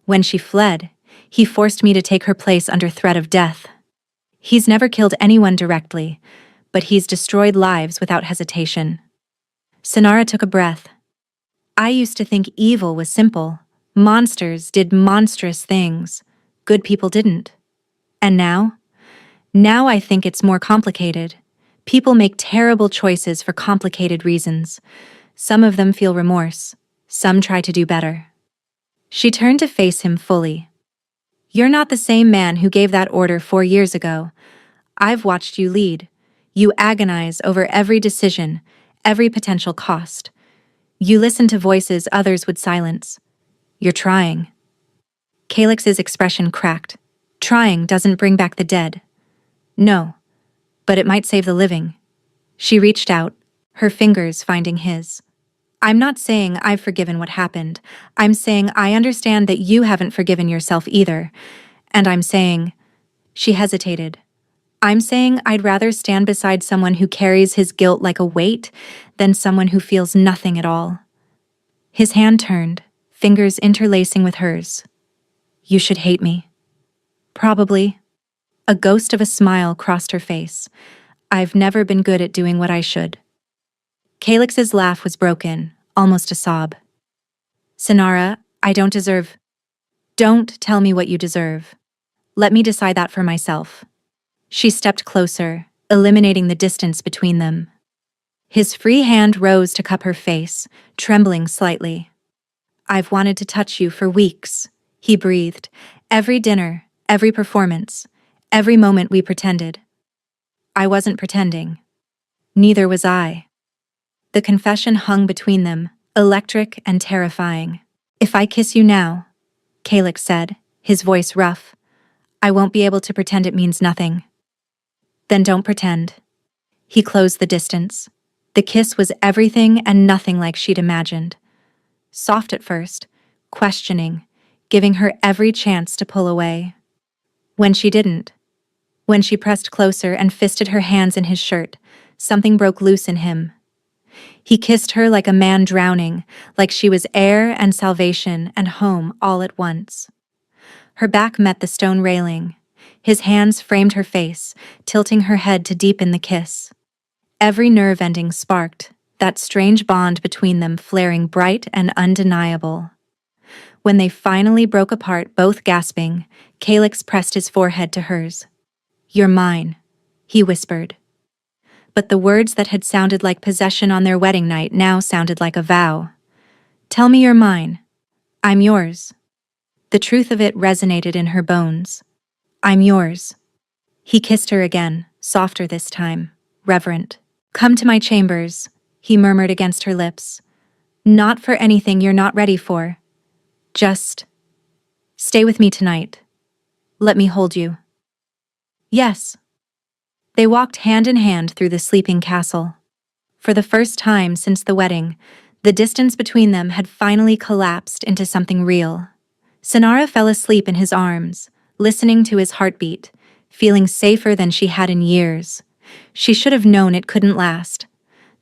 When she fled, he forced me to take her place under threat of death. He's never killed anyone directly, but he's destroyed lives without hesitation. Sonara took a breath. I used to think evil was simple. Monsters did monstrous things. Good people didn't. And now? Now I think it's more complicated. People make terrible choices for complicated reasons. Some of them feel remorse. Some try to do better. She turned to face him fully. You're not the same man who gave that order 4 years ago. I've watched you lead. You agonize over every decision, every potential cost. You listen to voices others would silence. You're trying. Calix's expression cracked. Trying doesn't bring back the dead. No, but it might save the living. She reached out, her fingers finding his. I'm not saying I've forgiven what happened. I'm saying I understand that you haven't forgiven yourself either. And I'm saying... She hesitated. I'm saying I'd rather stand beside someone who carries his guilt like a weight than someone who feels nothing at all. His hand turned, fingers interlacing with hers. You should hate me. Probably. A ghost of a smile crossed her face. I've never been good at doing what I should. Calix's laugh was broken, almost a sob. Sinara, I don't deserve... Don't tell me what you deserve. Let me decide that for myself. She stepped closer, eliminating the distance between them. His free hand rose to cup her face, trembling slightly. I've wanted to touch you for weeks, he breathed. Every dinner, every performance, every moment we pretended. I wasn't pretending. Neither was I. The confession hung between them, electric and terrifying. If I kiss you now, Calix said, his voice rough, I won't be able to pretend it means nothing. Then don't pretend. He closed the distance. The kiss was everything and nothing like she'd imagined. Soft at first, questioning, giving her every chance to pull away. When she didn't, when she pressed closer and fisted her hands in his shirt, something broke loose in him. He kissed her like a man drowning, like she was air and salvation and home all at once. Her back met the stone railing. His hands framed her face, tilting her head to deepen the kiss. Every nerve ending sparked, that strange bond between them flaring bright and undeniable. When they finally broke apart, both gasping, Calix pressed his forehead to hers. You're mine, he whispered. But the words that had sounded like possession on their wedding night now sounded like a vow. Tell me you're mine. I'm yours. The truth of it resonated in her bones. I'm yours. He kissed her again, softer this time, reverent. Come to my chambers, he murmured against her lips. Not for anything you're not ready for. Just stay with me tonight. Let me hold you. Yes. They walked hand in hand through the sleeping castle. For the first time since the wedding, the distance between them had finally collapsed into something real. Sinara fell asleep in his arms, listening to his heartbeat, feeling safer than she had in years. She should have known it couldn't last.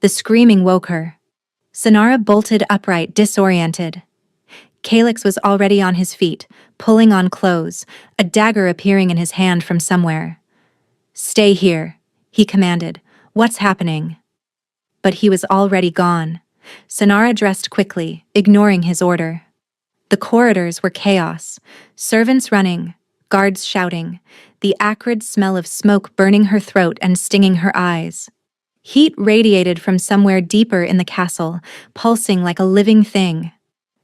The screaming woke her. Sinara bolted upright, disoriented. Calix was already on his feet, pulling on clothes, a dagger appearing in his hand from somewhere. Stay here, he commanded. What's happening? But he was already gone. Sinara dressed quickly, ignoring his order. The corridors were chaos, servants running, guards shouting, the acrid smell of smoke burning her throat and stinging her eyes. Heat radiated from somewhere deeper in the castle, pulsing like a living thing.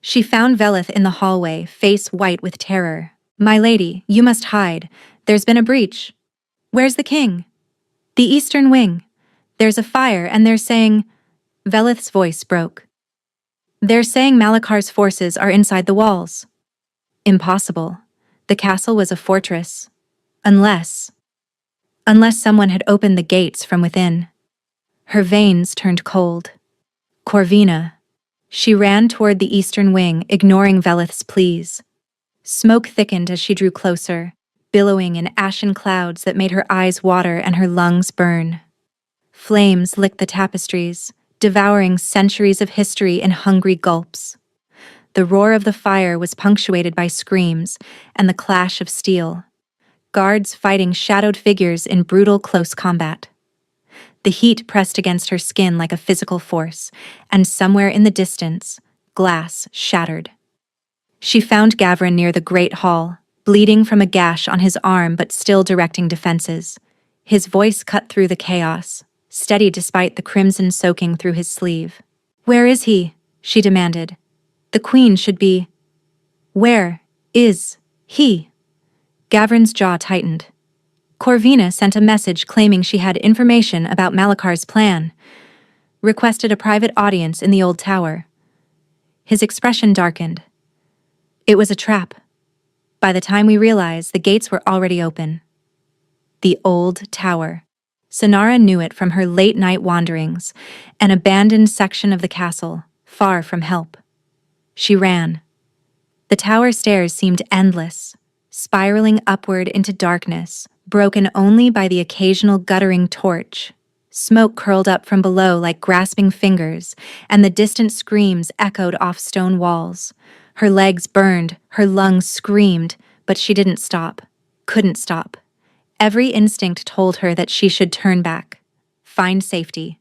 She found Velith in the hallway, face white with terror. My lady, you must hide. There's been a breach. Where's the king? The eastern wing. There's a fire and they're saying... Velith's voice broke. They're saying Malakar's forces are inside the walls. Impossible. The castle was a fortress. Unless someone had opened the gates from within. Her veins turned cold. Corvina. She ran toward the eastern wing, ignoring Velith's pleas. Smoke thickened as she drew closer, billowing in ashen clouds that made her eyes water and her lungs burn. Flames licked the tapestries, devouring centuries of history in hungry gulps. The roar of the fire was punctuated by screams and the clash of steel. Guards fighting shadowed figures in brutal close combat. The heat pressed against her skin like a physical force, and somewhere in the distance, glass shattered. She found Gavrin near the great hall, bleeding from a gash on his arm but still directing defenses. His voice cut through the chaos, steady despite the crimson soaking through his sleeve. Where is he? She demanded. The queen should be... Where is he? Gavrin's jaw tightened. Corvina sent a message claiming she had information about Malakar's plan. Requested a private audience in the old tower. His expression darkened. It was a trap. By the time we realized, the gates were already open. The old tower. Sonara knew it from her late-night wanderings, an abandoned section of the castle, far from help. She ran. The tower stairs seemed endless, spiraling upward into darkness, broken only by the occasional guttering torch. Smoke curled up from below like grasping fingers, and the distant screams echoed off stone walls. Her legs burned, her lungs screamed, but she didn't stop. Couldn't stop. Every instinct told her that she should turn back. Find safety.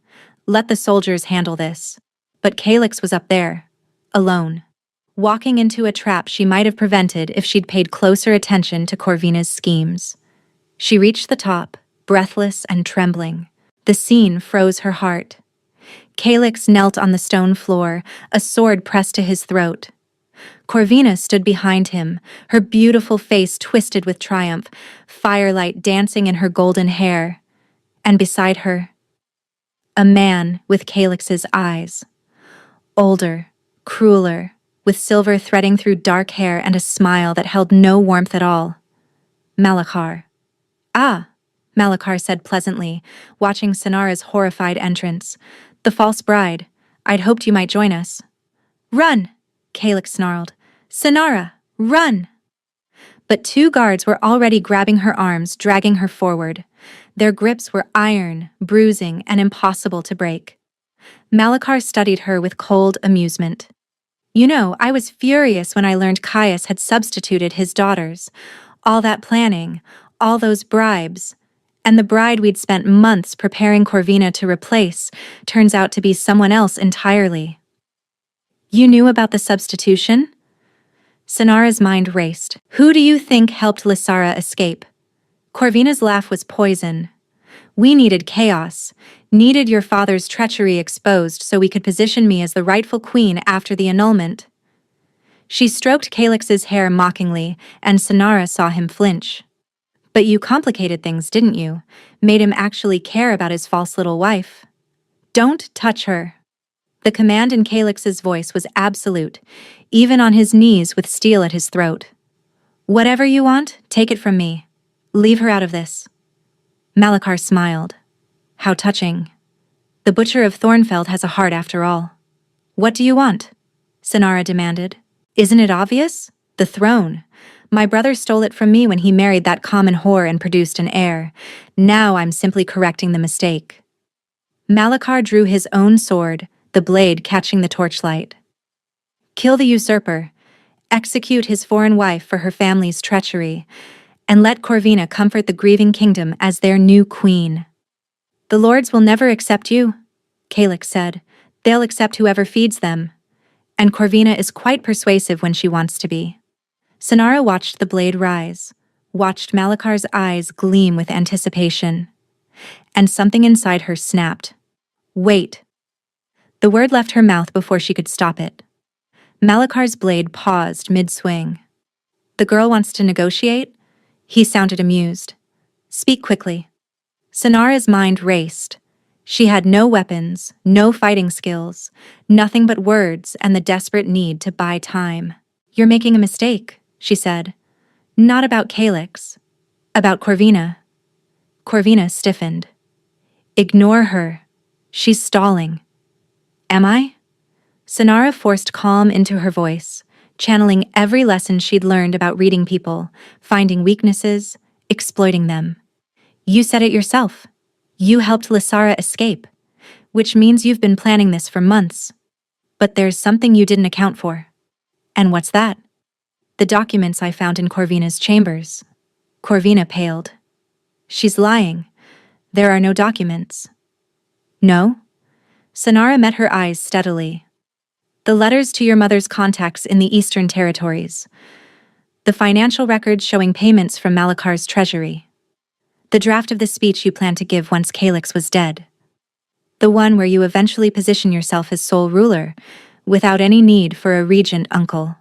Let the soldiers handle this. But Calyx was up there, alone, walking into a trap she might have prevented if she'd paid closer attention to Corvina's schemes. She reached the top, breathless and trembling. The scene froze her heart. Calyx knelt on the stone floor, a sword pressed to his throat. Corvina stood behind him, her beautiful face twisted with triumph, firelight dancing in her golden hair. And beside her, a man with Calyx's eyes. Older, crueler, with silver threading through dark hair and a smile that held no warmth at all. Malakhar. Ah, Malakhar said pleasantly, watching Sonara's horrified entrance. The false bride. I'd hoped you might join us. Run! Calyx snarled. Sonara, run! But two guards were already grabbing her arms, dragging her forward. Their grips were iron, bruising, and impossible to break. Malakhar studied her with cold amusement. You know, I was furious when I learned Caius had substituted his daughters. All that planning, all those bribes, and the bride we'd spent months preparing Corvina to replace turns out to be someone else entirely. You knew about the substitution? Sonara's mind raced. Who do you think helped Lysara escape? Corvina's laugh was poison. We needed chaos, needed your father's treachery exposed so we could position me as the rightful queen after the annulment. She stroked Calyx's hair mockingly, and Sonara saw him flinch. But you complicated things, didn't you? Made him actually care about his false little wife. Don't touch her. The command in Calyx's voice was absolute, even on his knees with steel at his throat. Whatever you want, take it from me. Leave her out of this. Malakhar smiled. How touching. The Butcher of Thornfeld has a heart after all. What do you want? Sonara demanded. Isn't it obvious? The throne. My brother stole it from me when he married that common whore and produced an heir. Now I'm simply correcting the mistake. Malakhar drew his own sword, the blade catching the torchlight. Kill the usurper, execute his foreign wife for her family's treachery, and let Corvina comfort the grieving kingdom as their new queen. The lords will never accept you, Calyx said. They'll accept whoever feeds them. And Corvina is quite persuasive when she wants to be. Sonara watched the blade rise, watched Malakhar's eyes gleam with anticipation. And something inside her snapped. Wait. The word left her mouth before she could stop it. Malakhar's blade paused mid-swing. The girl wants to negotiate? He sounded amused. Speak quickly. Sonara's mind raced. She had no weapons, no fighting skills, nothing but words and the desperate need to buy time. You're making a mistake, she said. Not about Calyx. About Corvina. Corvina stiffened. Ignore her. She's stalling. Am I? Sonara forced calm into her voice, channeling every lesson she'd learned about reading people, finding weaknesses, exploiting them. You said it yourself. You helped Lysara escape, which means you've been planning this for months. But there's something you didn't account for. And what's that? The documents I found in Corvina's chambers. Corvina paled. She's lying. There are no documents. No? Sonara met her eyes steadily. The letters to your mother's contacts in the Eastern Territories. The financial records showing payments from Malakhar's treasury. The draft of the speech you planned to give once Calyx was dead. The one where you eventually position yourself as sole ruler, without any need for a regent uncle.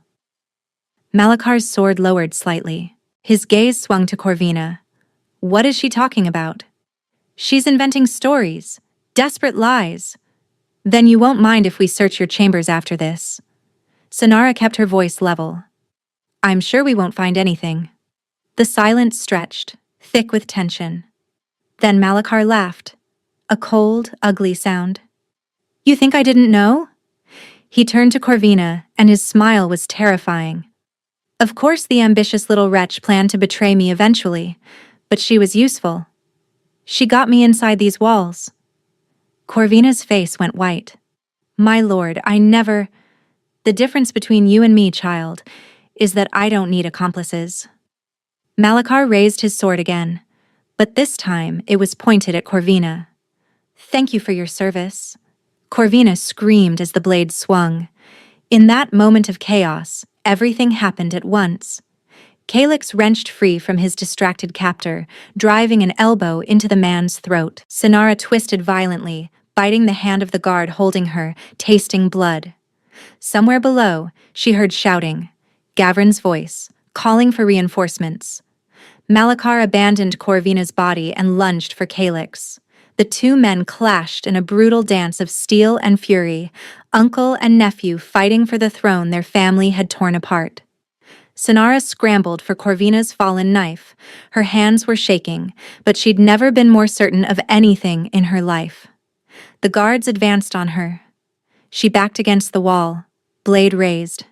Malakhar's sword lowered slightly. His gaze swung to Corvina. What is she talking about? She's inventing stories, desperate lies. Then you won't mind if we search your chambers after this. Sonara kept her voice level. I'm sure we won't find anything. The silence stretched, thick with tension. Then Malachar laughed. A cold, ugly sound. You think I didn't know? He turned to Corvina, and his smile was terrifying. Of course the ambitious little wretch planned to betray me eventually, but she was useful. She got me inside these walls. Corvina's face went white. My lord, I never— The difference between you and me, child, is that I don't need accomplices. Malachar raised his sword again, but this time it was pointed at Corvina. Thank you for your service. Corvina screamed as the blade swung. In that moment of chaos, everything happened at once. Calyx wrenched free from his distracted captor, driving an elbow into the man's throat. Sonara twisted violently, biting the hand of the guard holding her, tasting blood. Somewhere below, she heard shouting, Gavrin's voice, calling for reinforcements. Malachar abandoned Corvina's body and lunged for Calyx. The two men clashed in a brutal dance of steel and fury, uncle and nephew fighting for the throne their family had torn apart. Sonara scrambled for Corvina's fallen knife. Her hands were shaking, but she'd never been more certain of anything in her life. The guards advanced on her. She backed against the wall, blade raised.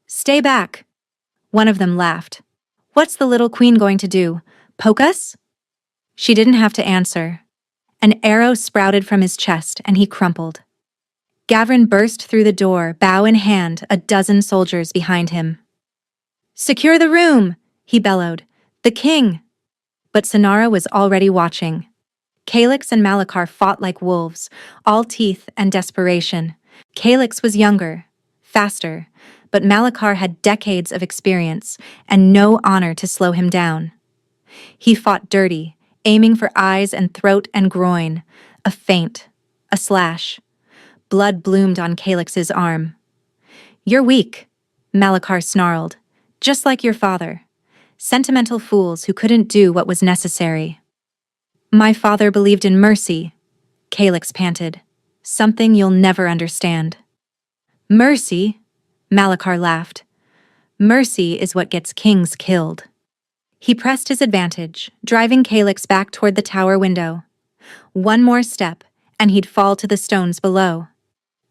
Stay back! One of them laughed. What's the little queen going to do? Poke us? She didn't have to answer. An arrow sprouted from his chest, and he crumpled. Gavrin burst through the door, bow in hand, a dozen soldiers behind him. Secure the room, he bellowed. The king! But Sonara was already watching. Calyx and Malachar fought like wolves, all teeth and desperation. Calyx was younger, faster, but Malachar had decades of experience and no honor to slow him down. He fought dirty, aiming for eyes and throat and groin, a feint, a slash. Blood bloomed on Calyx's arm. You're weak, Malachar snarled, just like your father. Sentimental fools who couldn't do what was necessary. My father believed in mercy, Calyx panted. Something you'll never understand. Mercy? Malachar laughed. Mercy is what gets kings killed. He pressed his advantage, driving Calyx back toward the tower window. One more step, and he'd fall to the stones below.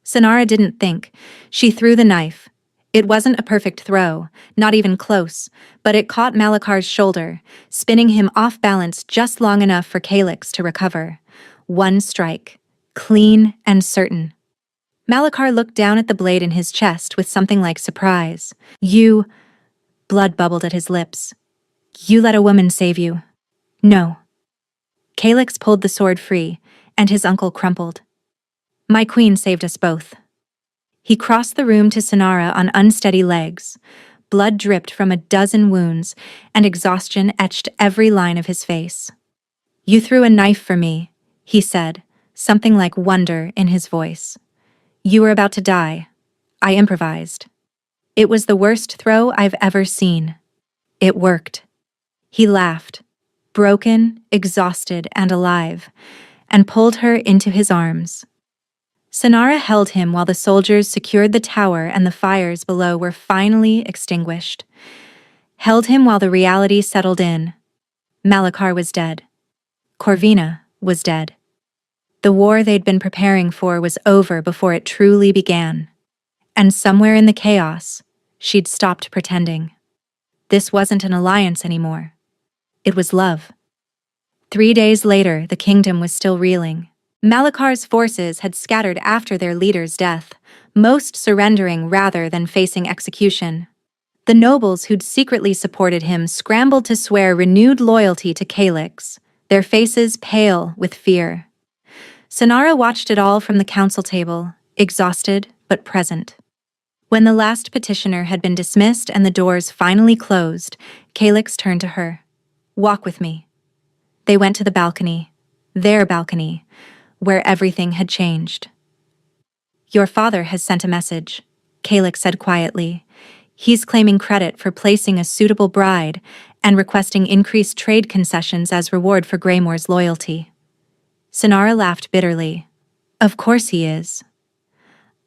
Sonara didn't think. She threw the knife. It wasn't a perfect throw, not even close, but it caught Malachar's shoulder, spinning him off balance just long enough for Calyx to recover. One strike, clean and certain. Malachar looked down at the blade in his chest with something like surprise. You— Blood bubbled at his lips. You let a woman save you. No. Calyx pulled the sword free, and his uncle crumpled. My queen saved us both. He crossed the room to Sonara on unsteady legs. Blood dripped from a dozen wounds, and exhaustion etched every line of his face. You threw a knife for me, he said, something like wonder in his voice. You were about to die. I improvised. It was the worst throw I've ever seen. It worked. He laughed, broken, exhausted, and alive, and pulled her into his arms. Sonara held him while the soldiers secured the tower and the fires below were finally extinguished. Held him while the reality settled in. Malachar was dead. Corvina was dead. The war they'd been preparing for was over before it truly began. And somewhere in the chaos, she'd stopped pretending. This wasn't an alliance anymore. It was love. 3 days later, the kingdom was still reeling. Malachar's forces had scattered after their leader's death, most surrendering rather than facing execution. The nobles who'd secretly supported him scrambled to swear renewed loyalty to Calyx, their faces pale with fear. Sonara watched it all from the council table, exhausted but present. When the last petitioner had been dismissed and the doors finally closed, Calyx turned to her. Walk with me. They went to the balcony, their balcony, where everything had changed. Your father has sent a message, Calyx said quietly. He's claiming credit for placing a suitable bride and requesting increased trade concessions as reward for Greymoor's loyalty. Sonara laughed bitterly. Of course he is.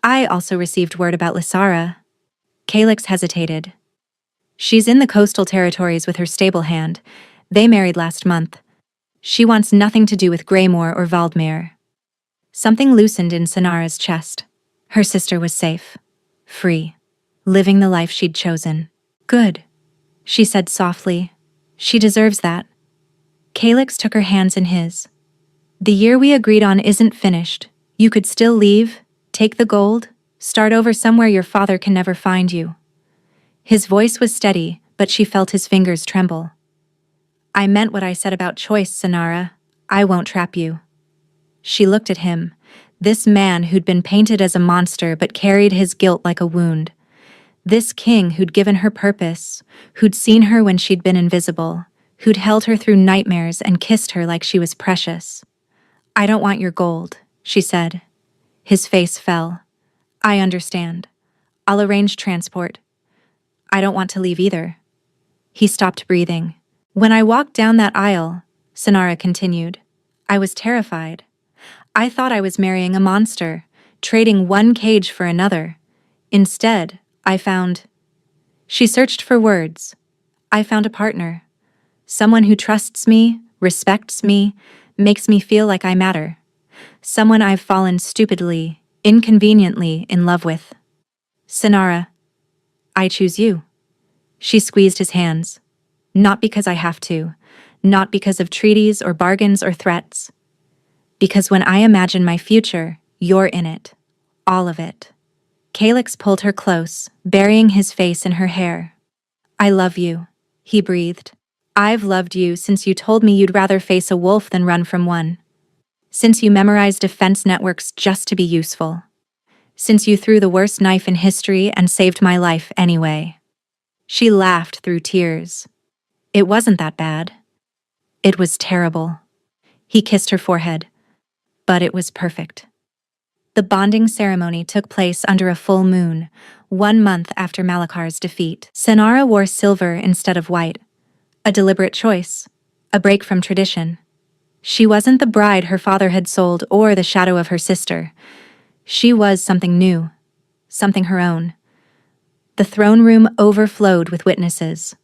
I also received word about Lysara. Calyx hesitated. She's in the coastal territories with her stable hand. They married last month. She wants nothing to do with Greymore or Valdmere. Something loosened in Sonara's chest. Her sister was safe. Free. Living the life she'd chosen. Good, she said softly. She deserves that. Calyx took her hands in his. The year we agreed on isn't finished. You could still leave, take the gold, start over somewhere your father can never find you. His voice was steady, but she felt his fingers tremble. I meant what I said about choice, Sonara. I won't trap you. She looked at him, this man who'd been painted as a monster but carried his guilt like a wound. This king who'd given her purpose, who'd seen her when she'd been invisible, who'd held her through nightmares and kissed her like she was precious. I don't want your gold, she said. His face fell. I understand. I'll arrange transport. I don't want to leave either. He stopped breathing. When I walked down that aisle, Sonara continued, I was terrified. I thought I was marrying a monster, trading one cage for another. Instead, I found... She searched for words. I found a partner. Someone who trusts me, respects me, makes me feel like I matter. Someone I've fallen stupidly, inconveniently in love with. Sonara, I choose you. She squeezed his hands. Not because I have to, not because of treaties or bargains or threats. Because when I imagine my future, you're in it. All of it. Calyx pulled her close, burying his face in her hair. I love you, he breathed. I've loved you since you told me you'd rather face a wolf than run from one. Since you memorized defense networks just to be useful. Since you threw the worst knife in history and saved my life anyway. She laughed through tears. It wasn't that bad. It was terrible. He kissed her forehead. But it was perfect. The bonding ceremony took place under a full moon, 1 month after Malakar's defeat. Sonara wore silver instead of white. A deliberate choice. A break from tradition. She wasn't the bride her father had sold or the shadow of her sister. She was something new. Something her own. The throne room overflowed with witnesses.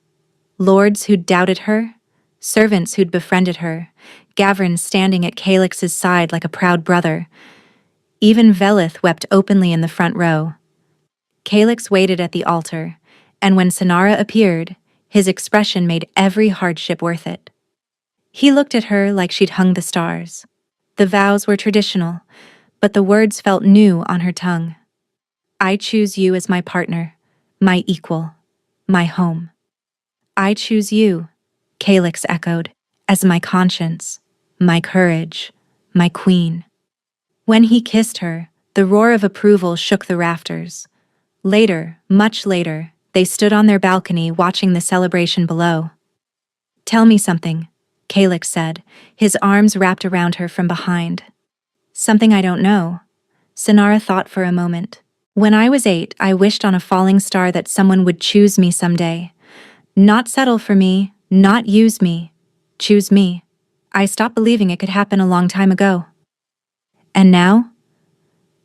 Lords who'd doubted her, servants who'd befriended her, Gavrin standing at Calyx's side like a proud brother. Even Velith wept openly in the front row. Calyx waited at the altar, and when Sonara appeared, his expression made every hardship worth it. He looked at her like she'd hung the stars. The vows were traditional, but the words felt new on her tongue. I choose you as my partner, my equal, my home. I choose you, Calyx echoed, as my conscience, my courage, my queen. When he kissed her, the roar of approval shook the rafters. Later, much later, they stood on their balcony watching the celebration below. Tell me something, Calyx said, his arms wrapped around her from behind. Something I don't know. Sonara thought for a moment. When I was 8, I wished on a falling star that someone would choose me someday. Not settle for me, not use me. Choose me. I stopped believing it could happen a long time ago. And now?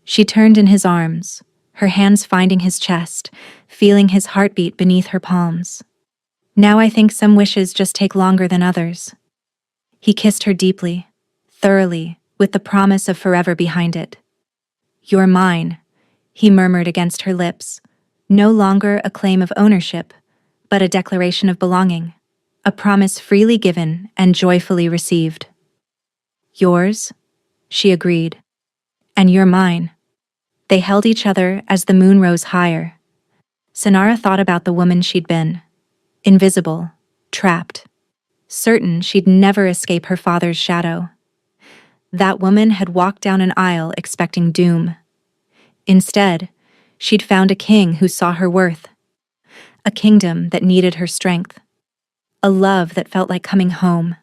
She turned in his arms, her hands finding his chest, feeling his heartbeat beneath her palms. Now I think some wishes just take longer than others. He kissed her deeply, thoroughly, with the promise of forever behind it. You're mine, he murmured against her lips, no longer a claim of ownership, but a declaration of belonging, a promise freely given and joyfully received. Yours? She agreed. And you're mine. They held each other as the moon rose higher. Sonara thought about the woman she'd been. Invisible, trapped, certain she'd never escape her father's shadow. That woman had walked down an aisle expecting doom. Instead, she'd found a king who saw her worth. A kingdom that needed her strength. A love that felt like coming home.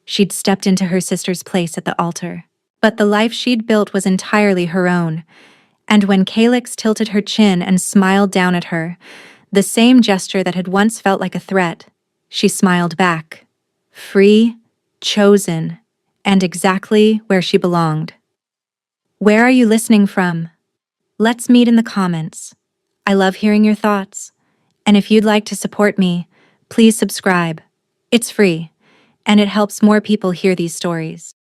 She'd stepped into her sister's place at the altar. But the life she'd built was entirely her own, and when Calyx tilted her chin and smiled down at her, the same gesture that had once felt like a threat, she smiled back. Free, chosen, and exactly where she belonged. Where are you listening from? Let's meet in the comments. I love hearing your thoughts. And if you'd like to support me, please subscribe. It's free, and it helps more people hear these stories.